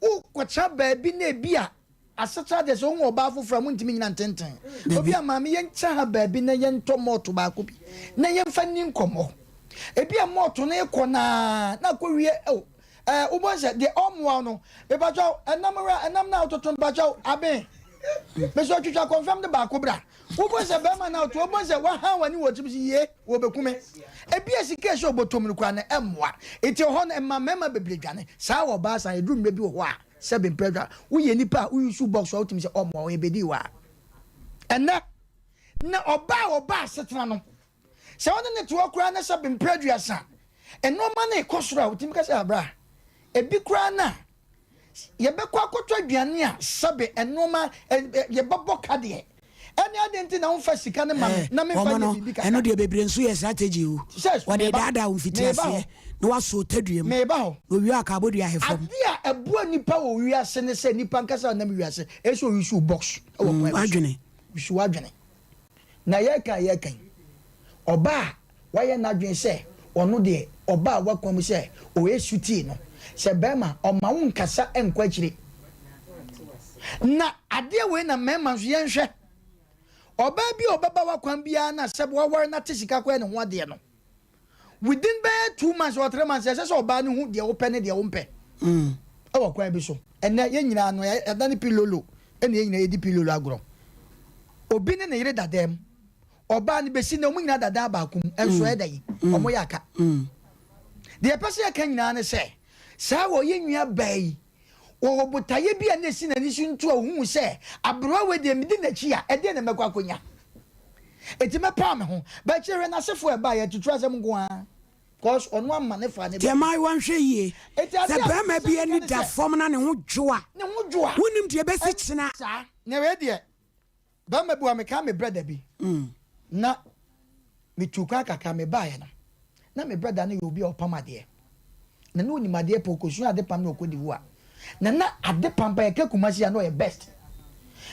wo kwacha ba bi na bia asata de so hu oba afofra mu ntimi nyina ntenten obi a maame ye ncha ha ba bi na ye ntomoto ba ko bi na ye mfa ni nkomo ebi a moto na ekọ na ko wie ubonse de omwa no be bajo enam na ototon bajo abe me so twitwa confirm de ba ko bra ubonse be ma na to ubonse wa han wani wo tibisi ye wo bekume ebi esike so botom kwa na emwa eti ho na emma mema bebledwane sa wo ba san edrum be bi wo a se be mpredwa wo ye nipa wo use box wo timi se omwa wo ebedi wa ena na oba setena no se won ne to okura na se be mpredwa sa enoma na ekosoro wo timi ka se abra ebi kura na yebekwa akotwa aduane a sabe enoma yebabo kade ene adenti na unfa sika ne ma na me fa ne bibi ka eno de bebre nso ye strategy o wo de dada unfiti ase no waso taduem me ba ho owi aka bodu ahefam adia ebu nipa wo wi ase ne se nipa nkasa na me wi ase eso wi box wo mo adwene wi adwene na ye kan oba wa ye na adwene se ono de oba wakwam se o esuti no se bema o ma won kasa enkwa kire na ade we na mema so yenhwe oba bi obaba wakwan bia na se bo war na tisika kwa ne ho ade no within be 2 months or 3 months say so ba ni hu de open ne de ompe e wo kwa bi so ene ye nyina no ya dani pilolo ene ye nyina ye di pilolo agro obi ne yire dadam oba ni besi na omu nyina dada ba kum enso e dai omo yaka de pese ya kan nyina ne se sa wo ye nwia bai wo botaye bi a na si na ni suntu a hu se abro we de midi na chi a e de na mekwa konya eti me pa me ho ba chere na sefo e ba ye tutu asem go a cause onu amma ne fa ne te mai wan hwe ye se ba ma bi ani da form na ne ho dwoa wonim de be si china ne we de ba ma bu ameka me brother bi na me tuka kaka me ba ye na me brother na obi opamade na no ni made pokosu ade pam na okodi wo a na ade pam pa ye kakumasi ya no ye best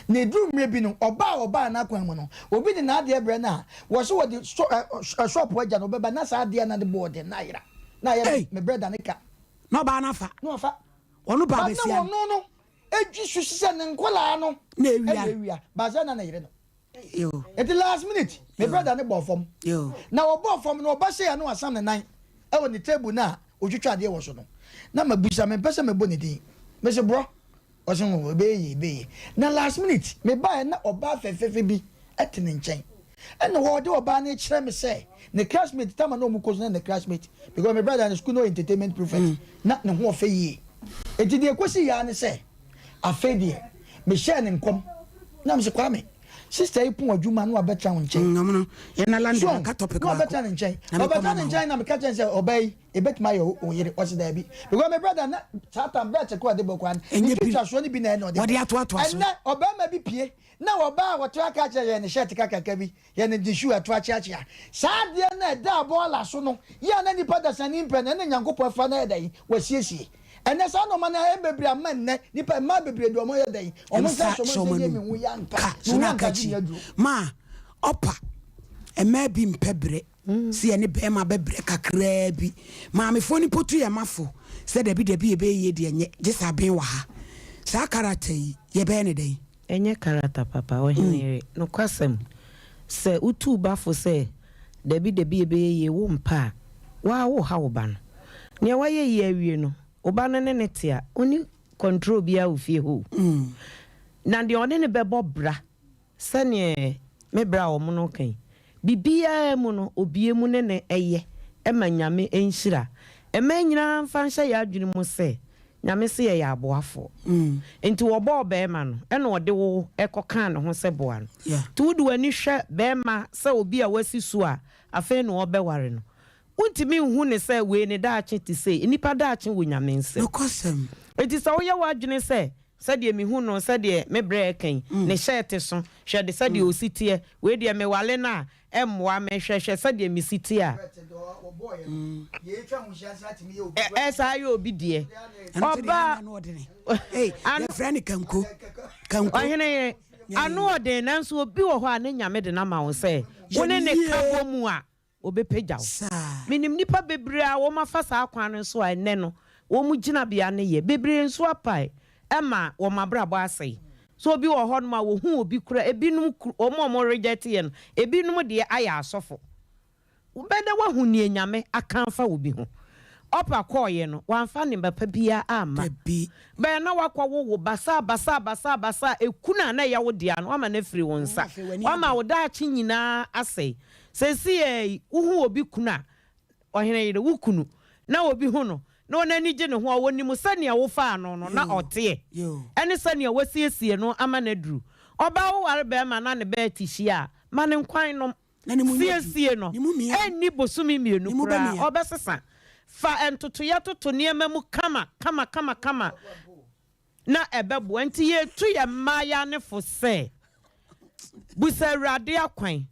na drum rebi no oba na kwan mu no obi ni na ade ebre na wo so wo de shop waja no beba na sa ade na de board na yira na ye me brother ne ka no ba na fa no fa onu ba be sia no eji susise ne nkola no na ewia ba za na yire no yo at the last minute me brother ne bo fom yo na obo fom no oba se ya no asam ne nan e wo ni table na otwitwa ade wo so no na mabusa me pese me bo ne din me se bro osun be na last minute me buy na oba fefefe bi etene nchen and wo de oba na kire me say ne classmate tama no mu kozo na classmate because my brother in school no entertainment prefect na ne ho ofe yi enti de ekosi ya ne say afedie me share ne nkom na me se kwa me sister ipu adwuma no abetra won nchen no ye na land ka topic no abetra nchen obetra nchen na me ka chen say obey ebetma yo oyere osi da bi because my brother na chata bet ko ade bokwan ni picture so ni bi na no de wodi ato and na obama bi pie na oba wo to aka che ye ne shirt kaka bi ye ne di shoe ato achi sa de na da bola so no ye na ni pada sani mpe na nyankopɔ fa na edai wasiesie ene sa no mana e bebre amanne ni pa ma bebre do mo ye dai o mo sa so mo se mi hu ya nka so na ka chi ma opa e ma bi mpebre si ene be ma bebre kakra bi ma me foni potu ye mafo se da bi e be ye de enye je sa ben wa ha sa karata yi ye be ne dai enye karata papa o hinere no kwasem se utu bafo se da bi e be ye wo mpa wa wo ha wo ba no ne wa ye ye awie no oba no ne netia oni control bia ofie ho na de one ne bebo bra se ne me bra o mo no kan bibia mu no obie mu ne eye ema nyame enhyira ema nyina mfa ya adwene mu se nyame se ye aboafo enti wo bo be ma no ena ode wo ekoka ne ho se boa no tu wudu ani hwe be ma se obi a wasisu a afa no obeware no untimi hu ne se we ne daache ti se nipa daache wo nyame nse no kosem enti se wo ye wadwene se de me hu no se de me bre kan ne shirt so hwe de se de ositie we de me wale na emwa me hwehwe se de me sitie a ye twa hu hia sa timi ye obi esa yo obi de oba hey your friend kanko ohene anu oden nanso obi wo ho a ne nyame de na ma wo se wo ne ne kabo mu a obepejaw minim nipa bebre a wo mafa sa akwan nso a ene no wo mu gina bia ne ye bebre nso apai ema wo mabrabo asai so obi wo ho no ma wo hu obi kura ebinum omo reject ye no ebinum de aya asofo ubede wa hu nie nyame akanfa obi ho opa koye no wanfa ne bapa bia ama be na wakwa wo basa ekuna na ya wo dia no ama na firi won sa wama wo daachi nyina asai sesi uhu obi kuna ohene yire wukunu na obi hu no na onani je ne ho awoni mu sane a wo fa no no na ote ene sane a wasiesie no ama na duru oba wo ware be ma na ne be tihia ma ne nkwan no siesie no eni bosumi mienu kura obesesa fa entoto ya toto niema mu kama na ebebo enti ye tu ye maya ne fo se busa rade akwan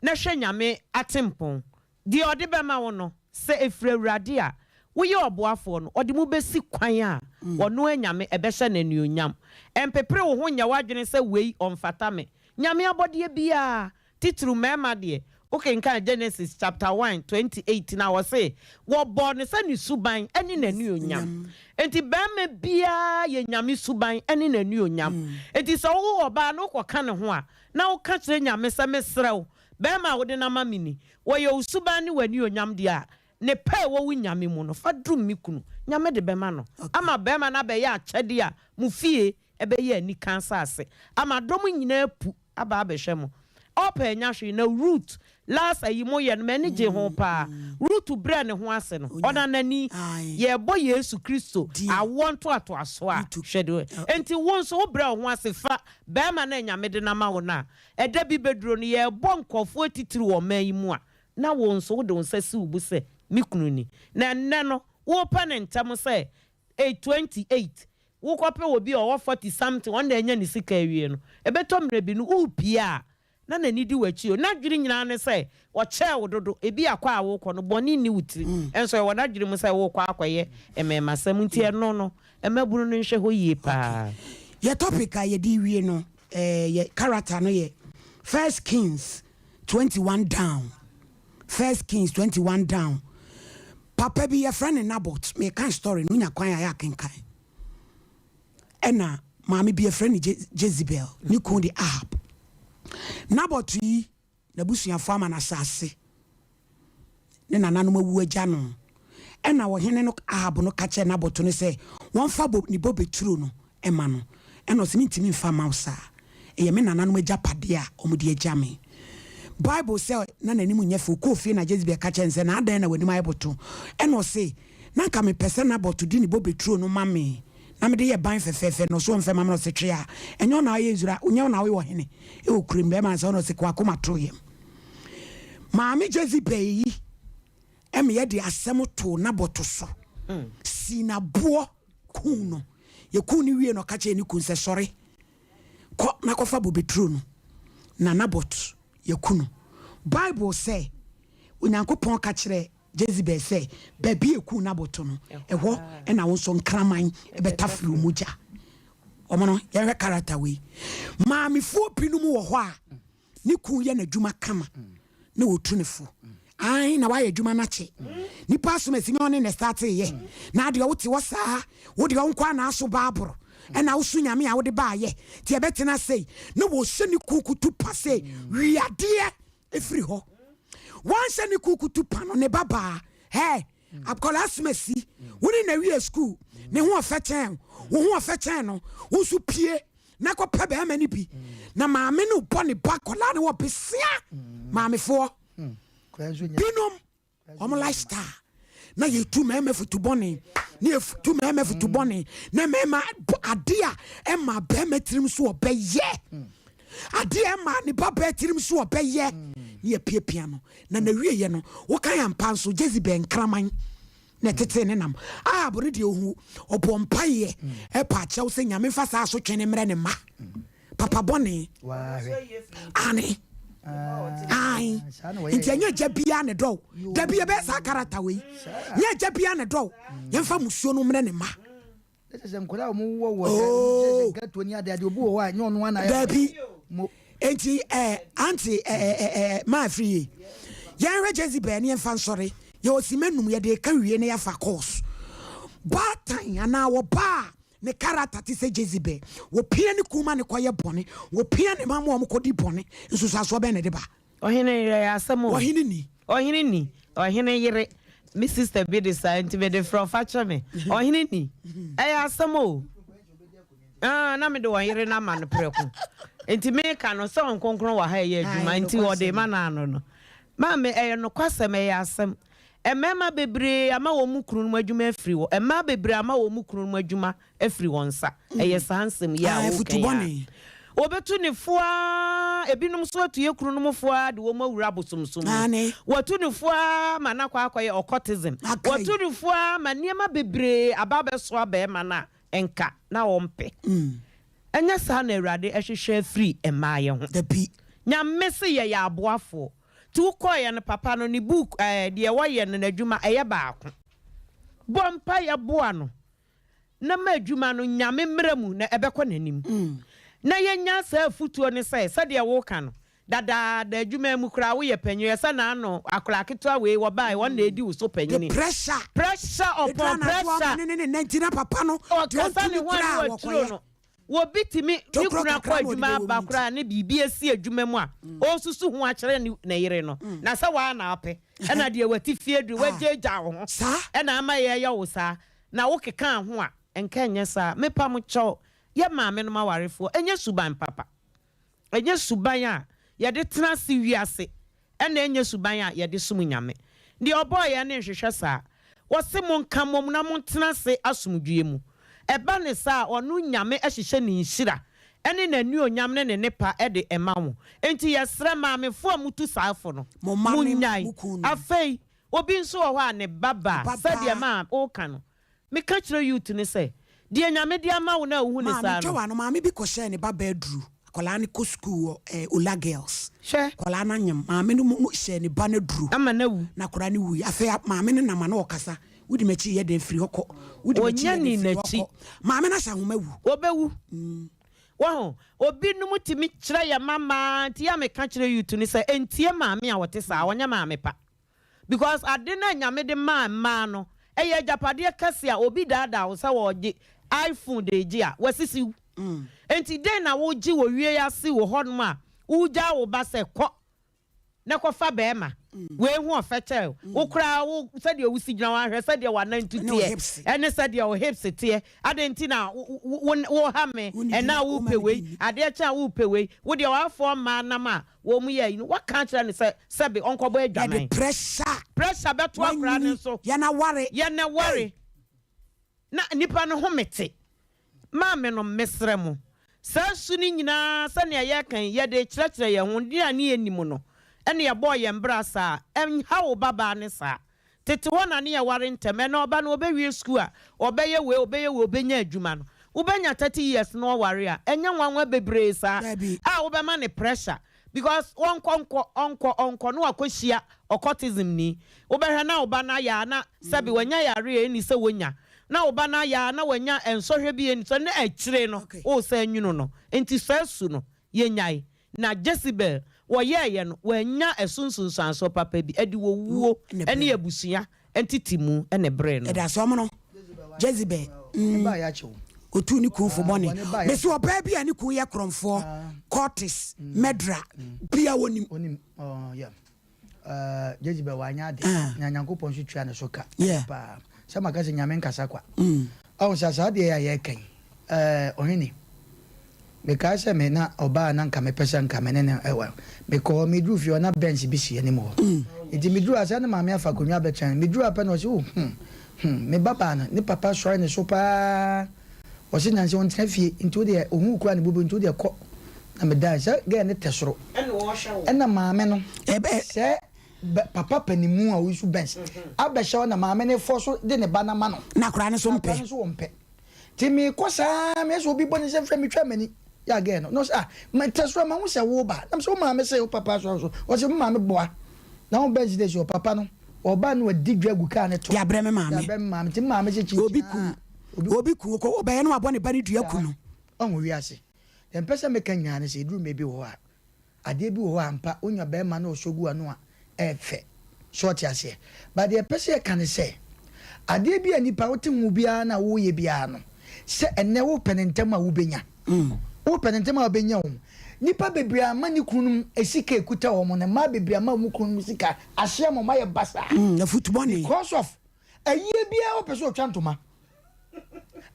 na hwe nyame atempon di ode be ma wo no se efre rade a wo ye oboafo no ode mu besi kwan a wono anyame ebehye na nuonyam empepre wo ho nya wadwene se wei omfata me nyame abode bia titru mema de okay nka Genesis chapter 1:28 na wo say wo born se ni suban eni na nuonyam enti bema bia ye nyame suban eni na nuonyam enti so wo oba no ko ka ne ho a na wo ka kire nyame se mesrew bema wo de na ma mini wo ye usuba ni wani onyam dia ne pe wo wunyame mu no fa drum mi kunu nyame de bema no ama bema na be ya akyede a mu fie ebe ye ani kansa ase ama dom nyina pu aba abehwe mo opa nya hwe na root last ayi mo ye no mani je ho pa root bre ne ho ase no ona nani ye bo Yesu Kristo awonto ato aso a hwede enti won so wo bre ho ase fa bema na nyame de na ma wo na eda bi beduro no ye bo nkofo titiri wo man yi mu a na won so wo de won sasi ubu se mikunu ni na nne no wo pa ne ntam se 828 wo kope obi o 40 something wanda enya ni sika awie no ebeto mre bi no upia na nani di wachi o na dwiri nyina ne se wo che wo dodo ebi akwa wo kɔ no boni ni wutiri enso wo na dwiri mu se wo kɔ akɔye emema sam ntie no emabunu no nhwe ho yie pa ye topic a ye di wie no ye character no ye 1 Kings 21 down 1 Kings 21 down papa bi ye friend Nabot me kan story no nya kwan ya kenkan ena maami bi ye friend Jezebel ni ko di Ahab Nabot yi na busuafo ama na sase ne nananom awu agya no ena wo hene no Ahab no ka che Nabot no se won fa ni bobeturo no ema no ena o se ntimi mfa mausa eye me nananom agya pade a omudi agya me Bible say na nani mu nyefu ko fie na Jezebel ka che nse na adan na wani Bible ena o se na ka me pese Nabot di ni bobeturo no mame na me de ye ban fefefe no so mfe mama no se twe a enyo na aye zura onye na wo hene e okurim be man se no se kwa koma troyem maami Jezebel yi eme ye de asem to Nabot so si na bo kun no ye kun ni wie no ka che ni kun se sori ko na ko fa bobeturo no na Nabot ye kunu Bible say Onyankopon ka kire Jezebel say baby eku Nabot no eho e na won so nkraman e beta firi muja omono ye hwe character we maami fu opinum wo ho a ni kun ye na dwuma kama na wotu ne fu ai na wa ye dwuma na che ni paso mesimi on ne start ye na de wo ti wo saa wo de wo kwa na aso babro ena wo sunyame a wo de ba ye ti e betena sei na wo hye ni kukutu pase wiade e firi ho once ni kukutu pano ne baba hey akola asmesi woni na wi school ne ho ofechen no wo su pie na ko pe be ma ni bi na maame no bo ne ba kola ne wo besia maame fo binom omo lifestyle na ye tu meme futu boni ni tu meme futu boni na mema adia e ma be metrim so obeye adia ma ni baba etrim so obeye ni pia no na wie ye no wo kan ampa so Jezebel nkraman na tete ne nam abore de ohu obompaye e pa chew se nyame fa sa so twene mre ne ma papa boni ani ai inti nya jabia ne do jabia be sa character we nya jabia ne do yemfa musuo no mre ne ma ese nkola omu wo gato ni ade obu wo anya ono na ya enti anti ma free yan Jezebel ne yemfa nsore ye osimanum ye de ka wie ne ya fa course batan ana wo ba ne character ti se Jezebel wo pie ne kuma ne koye bone wo pie ne mama o kodi bone nso so be ne de ba ohene ya asemo ohene ni yere mi sister be the science be the from facha me ohene ni ya asemo na me de wo yere na ma no preku enti me ka no so nkonkron wa ha ye adwuma enti wo de ma na no ma me no kwasem ya asem emema bebre ama wo mu kunu mu adwuma afiri wo emma bebre ama wo mu kunu mu adwuma afiri won sa eye sansem ya wo kan obetu ne foa ebinum so atu ye kunu mu foa de wo mawura bosomsom watu ne foa mana kwa akoye occultism watu ne foa maniema bebre ababe so abe mana enka na wo mpe enya sa na awurade ehwehwe afiri emma ye ho the bi nyame se ye ya aboafo tu koye no papa no ni book de woye no nadwuma eye baako bompa ye boa no na ma adwuma no nyame mramu na ebekọ nanim na ye nya sa futuo ne se de wo ka no dada da adwuma mu kra wo ye panyi ye sa na ano akra keto we wo bai won na edi wo so panyi ni pressure upon pressure ne 19 papa no o ka sa ne ho no wo bitimi ni kuna kwa adwuma bakura ne bibi esi adwuma mu a o susu ho a kire na yire no na sa wa na ape na de wati fie du wajeja wo ho na ama ye wo sa na wo keka ho a enka enye sa mepa mo cho ye maame no mawarefo enye suban papa enye suban a ye de tena si wiase na enye suban a ye de sum nyame de oboy ya ne hwehwe sa wo se mo nka mom na mo tena se asumdue mu eba ne sa onu nyame ehihye ne nhira ene na nu onyam ne nepa de ema wo enti yesre maamefo amutu saafo no munyai afei obi nso wo ha ne baba sadia ma o ka no me ka kire youth ne se de nyame de ama wo na ohu ne sa no ma maame bi ko share ne baba aduru akola ne ko school ola girls akola na nyam maame no mu share ne ba na duru ama na wu na kora ne wu afei maame ne na ma na okasa wudi mechi ye de free hoko wudi mechi ye de free hoko maame na sha homa wu obewu wo obi no mutimi kire ya mama ti ya me ka kire youth ni say entie maame a wote sa wonya maame pa because ade na nyame de ma no eye japade kase a obi dada wo sa wo gi iPhone de gi a wasisi enti den na wo gi wo wie ya si wo hodom a wo ja wo ba se ko na ko fa be ma we hu ofeche wo kra wo said you wusi gina wa hwe said you wa nan tutie ene said you hips tie adenti na wo ha me and na wo pewe ade cha wo pewe wo de wa fo ma na ma wo mu ye no what can't tell say be onkobo adwaman pressure beto akra ne so ye na worry na nipa no ho mete ma me no mesre mu sa su ni nyina sa ne ye kan ye de kire ye ho dia ne enimu no ene ye boy ye mbrasa ha wo baba ne sa tete wona ne ye ware nteme na oba na obewie school a obeye we obenya adwuma no ubenya 30 years no ware a enya nwanwa bebre sa a obema ne pressure because onko no akohia occultism ni obehwe na oba na ya na sabi wanya yare eni se wonya na oba na ya na wanya ensohwe bi eni so na akire no o sa anwunu no enti sasu no yenyai na Jezebel woyeye no wanya esunsunsan so papa bi edi wo wuo ene abusua entitimu ene bre no eda so mo no Jezebel ba ya chewo otu ni kun fo boni be so oba bi ani kun ye kromfo cortis medra bia wonim yeah Jezebel wanya de nyanyankopon so twa ne so ka pa sama ka se nyame nkasa kwa awu sasa de ya ye kan ohini me ka se me na oba na nka me pesa nka me ne ewa me ko me dru fi ona bench bi si animo enti me dru asa na maame afa konwa be chan me dru apa na o se me baba na ni papa so ne so pa o se nan se on trafie enti de ohu kura ne bubu enti de ko na me dan se ga ne tesoro ene wo hwa ena maame no se papa panimu a wo su bench abehya na maame ne fo so de ne ba na ma no na kura ne so mpe ti mi ko sa me so bi boni se frɛ me twa mani ya again no ma tesoro ma hu se wo ba na so maame se o papa so o se maame boa na ho bench de so papa no oba no adi dwagu ka ne to ya bre me maame ti maame se chi obi ku ko oba ye no abɔ ne ba ne dua ku no on wi ase dem pese me kan nya ne se duru me bi wo a ade bi wo ampa onya be ma na osogu anu a efe short ase but the pese kan se ade bi anipa wote mu bia na wo ye bia no se ene wo penentem a wo benya wo penentem a wo benya wo nipa bebria ma ni kunum esika ekuta wo mo ne ma bebria ma mu kunum sika ahye mo ma ye basa na football ni because of aye bia wo pese otwantoma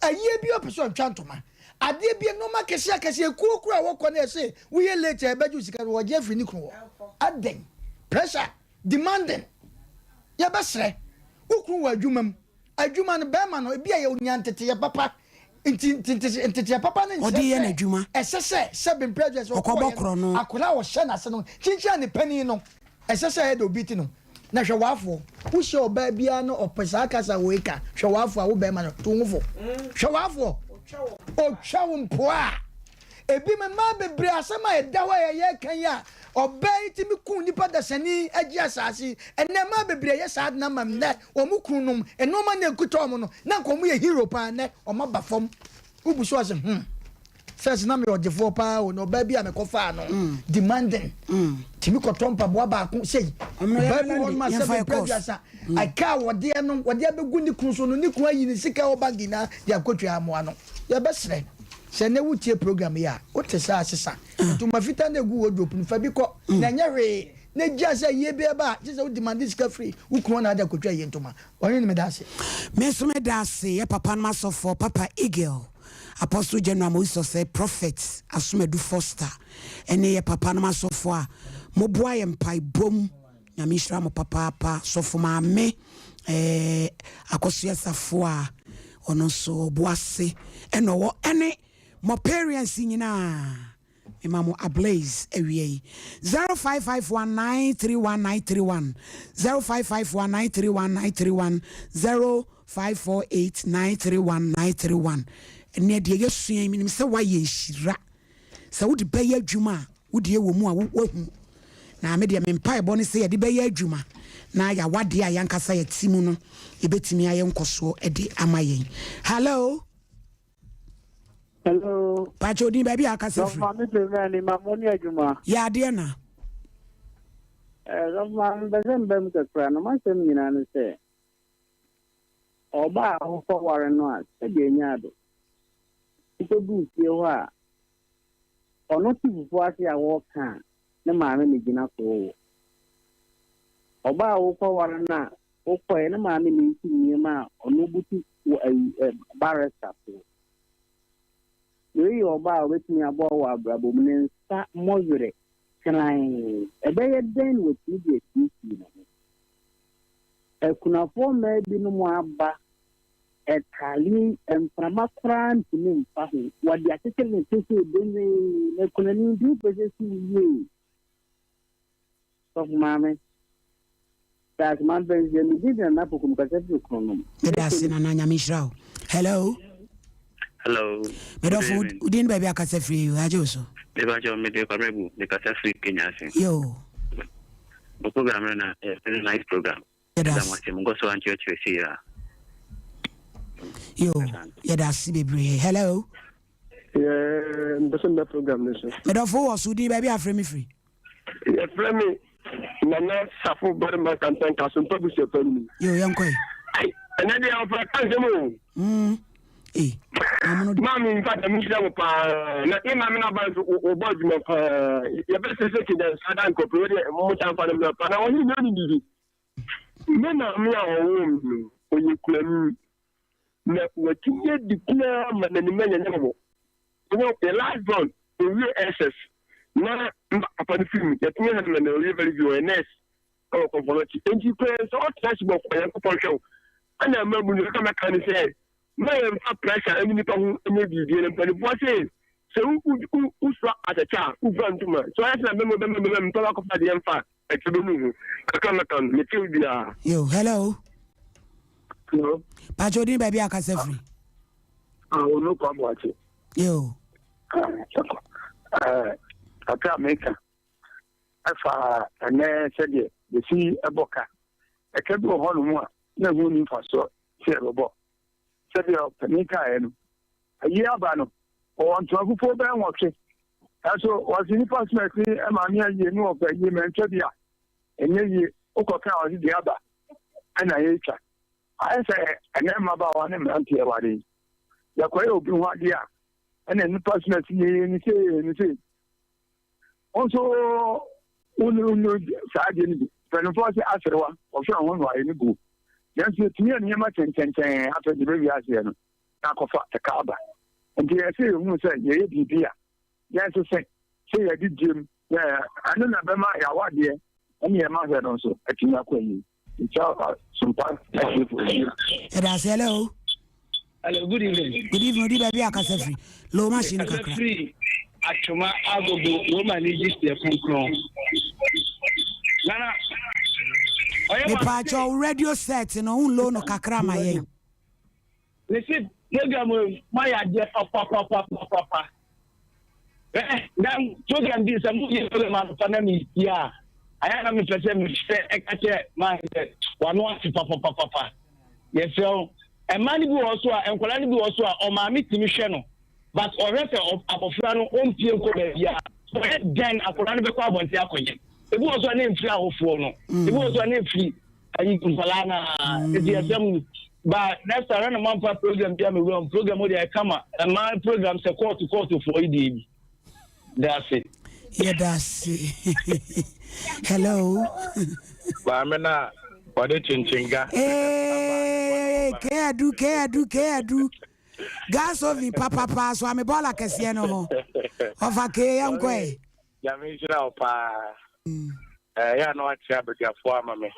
aye bia wo pese otwantoma ade bia no ma kese ekukura wo kɔ na ese wo ye late e baju sika wo je free ni kunu aden pressure demanding ya basre ukru wa adwuma no be ma no bia ye onyantete ya papa ntete ya papa ne odi ye na adwuma esese seven prejudice okobokro no akola wo hye na se no chincha ne pani no esese he do biti no na hwe wafo wo hye oba bia no opesa kasa wo ika hwe wafo a wo be ma no to nwofo hwe wafo o twawo mpoa ebi me ma bebre asema edawa ye kan ya obey ti mi kun nipa dasani agi asasi enne ma bebre ye sad na mam na o mu kunum eno ma na ekuto mo no na nko mu ye hero pa ne o ma ba fom ubuso ase says na me odefo pa o no ba bia me kofa no demanding ti mi kotompa bo ba ku sei ba bi won ma se be prejudice aka wode no wode abegu ni kun so no ni kun ayi ni sika o bagi na ya kotwa mo ano ya besre se ne wutie program ya o te sa asesa to mafita na gu wodrop no fa bi ko na nyare na gya se ye be ba je se wo demand sika free wo kro na ada kotwa ye ntoma oni ne me da se me so me da se ye papa na so for papa Eagle Apostle General Moiso say prophet Asumedu Foster ene ye papa na so for a mo boa ye mpai bom na mishra mo papa so for ma me akoso yesafo a ono so boase eno wo ene mo parents nyina Imamo Ablaze ewie 0551931931 0551931931 0548931931 ene de yesua minim se wa ye hira se wo de baye adwuma wo de wo mu a wo na me de me mpa ebo ne se ye de baye adwuma na ya wade a yankasa ye timu no ebetimi aye nkoso e de amayen hello hello Pacho din baby akase free no mama me ni mamoni adwuma ya de na no mama bezem bem kakra no ma sem nyina no se oba ho fo ware no a se de nyaado ito bu tie ho a ono ti fufu ase a wo kan ne maame ne gina so oba ho fo ware na o ko ne maame ne nti nyema ono buti barista so we oba wetimi abo wa abrabo mu ne nsa mozure kan ebe den wetimi de tisi no ekunafo ma bi no mo aba etali emprama kran timi mfa ho wadi atekele ne tese ebeni ne kunani du pese si ye so mame that's man benje mi di na pokum ka se kronom that's in ananya mishrao hello Medofu udin baby akase free you ajoso Eba jo me de kamebu de kasa free Kenya sin yo the program na very nice program da mo se mo so anti ochi ya yo that's baby hello the program nation Medofu was udin baby afremi free free nana safu barma kantan kasun pabu se panu yo yankoi ai anade ya fa kanjemo Mami in fact mi sha pa na mami na ba o board me pa ya be se ki da sada ko pro de mo ta fa na pa na woni ni ni me na mi a o o yi kula na wati ye di kula ma na ni menya ne mo no the last one the real SS na apa ni film ya tinye na na real very UNS ko ko volunteer enji ko so trash bo ko ya ko show ana mamu ni ka kan say my pressure and you don't maybe but what say so who at a child who grant to me so I remember talk about the empire yo hello Pacho din baby akase free no come watch it yo aka meka afa ane said the see eboka e ke do ho no mu a na hu ni fa so se robo Sadio Panika and a year bano or on 12 4 band watching. So was in approximately a mania you know of a year mentoria and ye Okoka the other and I say I never about one and anti awadi. The quail will be 1 year and then approximately you say also Sadin, when the first after one or someone why in the group. Yes, you near my ten after the baby as you know. Nakofa the Kaba. And the say you say, ye be dear. Yes, say I did Jim. Yeah, I don't know about my award dear. And your mother also at Tinakwe. It's all Sompa. Hello. Hello, good evening. Good evening, baby akase free. Low machine kakra. Free. Achuma agogo woman is the from Nana. Me pacho radio set no unlo no kakra maye. Listen, program my idea papa. Dan program this am you man panami ya. I am me person me say e ka che man one want papa. Yes so e man bi also a enkola ni bi also a o ma mi timi hwe no. But already of abofra no on pie ko ba bia. So then akola ni be kwa abonti akonye. Ebu also na mfiri ahofo no. Ebu also na mfiri ayi kumpala na edi asem But next time, I'm on program, program where I come up, and my program is quarter for EDB. That's it. Yeah, that's it. Hello. Bamena, what a chinchinga. Hey, care do. Gas of me, papa, so I'm a baller Cassiano. Of a K, I'm quay. Yamisha, pa. Ya no achabe ya forma me.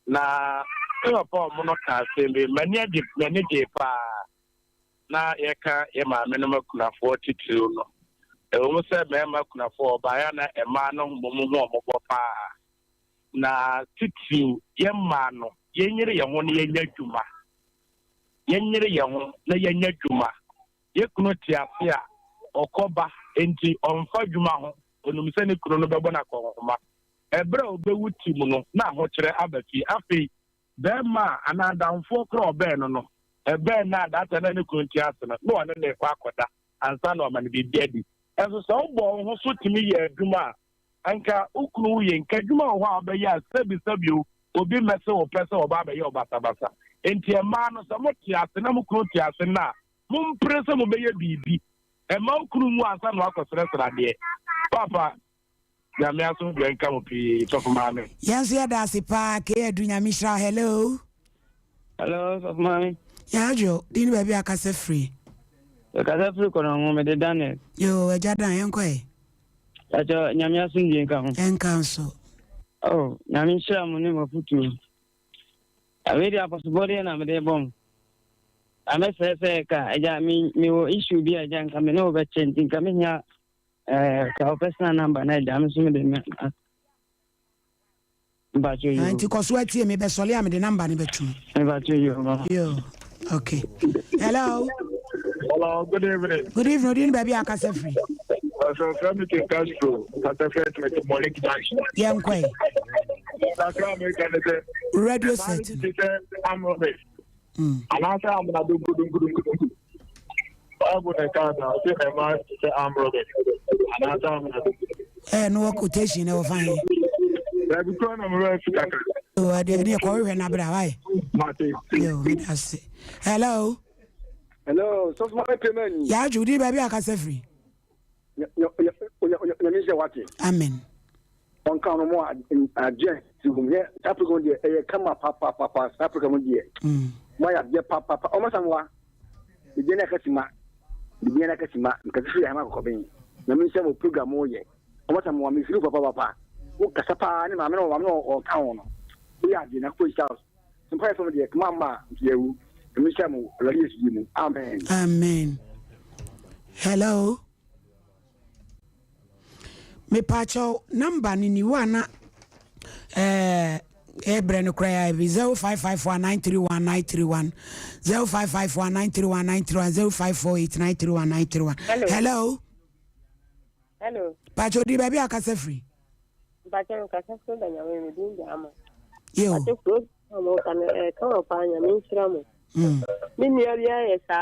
Na pa monoka sembe many pa. Na yeka ema menoma kuna 42 no. Almost said mema kuna 4 bayana emano mumu pa. Na titi yemano yenyere ye ho ne yenya dwuma yenyere ye ho na yenya dwuma ye kuno tiafe a okoba enti onfa dwuma ho onumse ne kuno no bebo na konhoma ebra obewuti mu no na ho kire abafi afi bema anadamfo kro obe no no ebe na data na ne kuno tiafe no no ne kwa akoda ansa na o mane bi biadi enso so bo ho so timi ye dwuma anka ukunu ye nka dwuma ho abeya sabi obi mese o pese o ba abeya o basa enti e ma no so motiase na mukunu tiase na mumprese mo beye bibi e ma ukunu mu ansa no akosresra de papa ya me aso de nka mo pi to ma me yes ya da sipa ke adunya mishra hello of mami ya jo din baby akase free kono mo me de Daniel yo e jadan yanko e ajo nyamia sunje nka ho enkanso oh nyamia shira mo ni mafutu awedi aposibode na me de bom ame se ka aja mi wo issue bi aja nka me no be change nka me nya ka personal number na aja me so me de me bacho yo anti ko so atie me be sole am de number ni betu bacho yo okay hello good evening din baby akase free so from the Castro that affect metabolic junction yankwe radio set I'm Robert and after I'm gonna do good I would have got now say I'm Robert and after I'm gonna no quotation no fine because I'm ready to get oh I didn't call you na bra why yo that's hello so my payment ya judi baby akase free amen on count more agent to here African de come up papa African de why have papa almost amwa the gena kasima because you have a copy na me say mo program o ye almost amwa me feel papa wo kasapa ni ma me no town no we are na ko house some price from the mama yewu me say mo release you amen hello me pacho number ni wana Breno Kraya 0554931931 0554931931 0548931931 hello pacho di baby akase free pacho kasa so da nyawe me din jama yo pacho pro mo kan kan pa nya me nsira mo Mini area yesa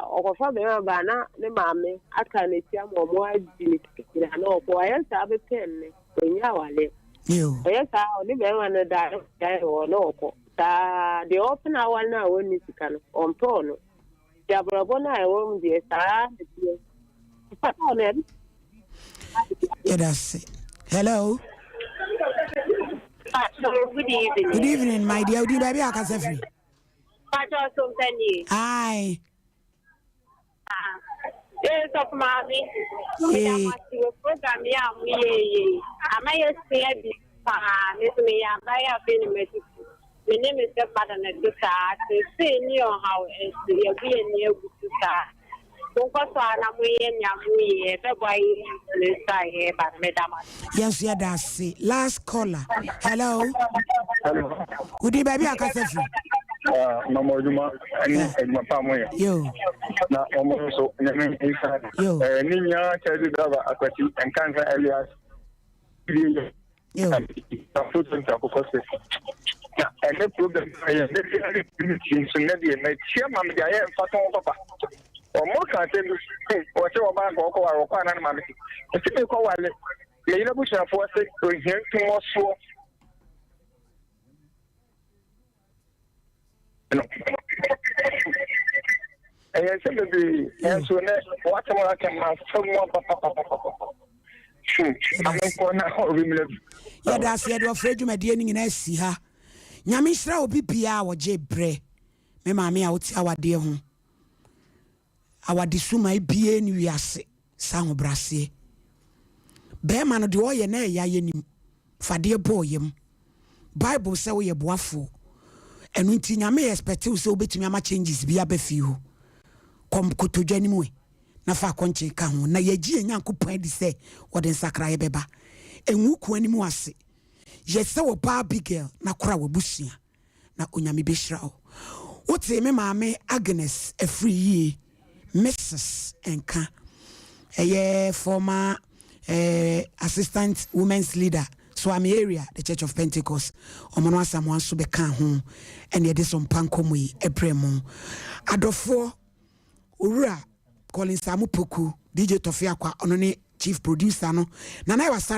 okofa be ba na ne maame aka na tia mo aji ni kira na opo ayesa be pen ne enya wale yo ayesa oni be wa na da wo no opo ta de open awal na woni sika no onto no ya brabo na e wo mbi sa papa ne yeah that's it hello good evening my dear udi baby akase free Pacho Somtani. Hi. Yes, of Marvin. We program ya me. Am I a stay Miss me? I have been a message. My name is the father and the car. Say near how is the being near to car. Don't go so I'm we February. But Madam. Yes, yeah, that's it. Last caller. Hello. Hello. Udi baby akase free. Mama Juma and my family. Yo. Na so nyame inside. Yo. Ninya chedi daba akwati and cancer Elias. Yo. Food and Tacosi. And the program I am very my chairman, I am Faton Papa. Or more can tell you, whatever about or Quana Mammy. A typical one, the Bush and Force to hear to more so. ɛyɛ sɛ bebree ɛnso ne wɔatɛm aka ma fam wa papapapapa amenkɔ na ɔremmerɛ bi yɛda ase yɛde ɔfrɛ dwumadie no nyinaa si ha nyame nhyira obi biaa a wɔgye berɛ me maame a wote awadeɛ ho awade suma bie ne wiase sa ho braseɛ bɛrima no deɛ ɔyɛ na ɛyɛ ayɛnim fadeɛ bɔɔ yam bible sɛ woyɛ boafo ɛno nti nyame expect wo sɛ wobɛtumi ama changes bi aba fie ho kɔm kotodwa nim we na fa akɔnkye ka ho na yɛgye Nyankopɔn adi sɛ wɔde nsakraeɛ bɛba ɛnwu ko anim ase yɛsɛ wɔ ba Abigail na kora wabusua na onyame bɛhyira wo wote me maame Agnes afiri yie Mrs. Enka ɛyɛ former assistant women's leader so I'm area the Church of Pentecost omono asamoa so beka ho ene yede Sompa Nkomo yi ebremu adofo owura Colin Samu Poku DJ Tofia kwa ono ne chief producer no na na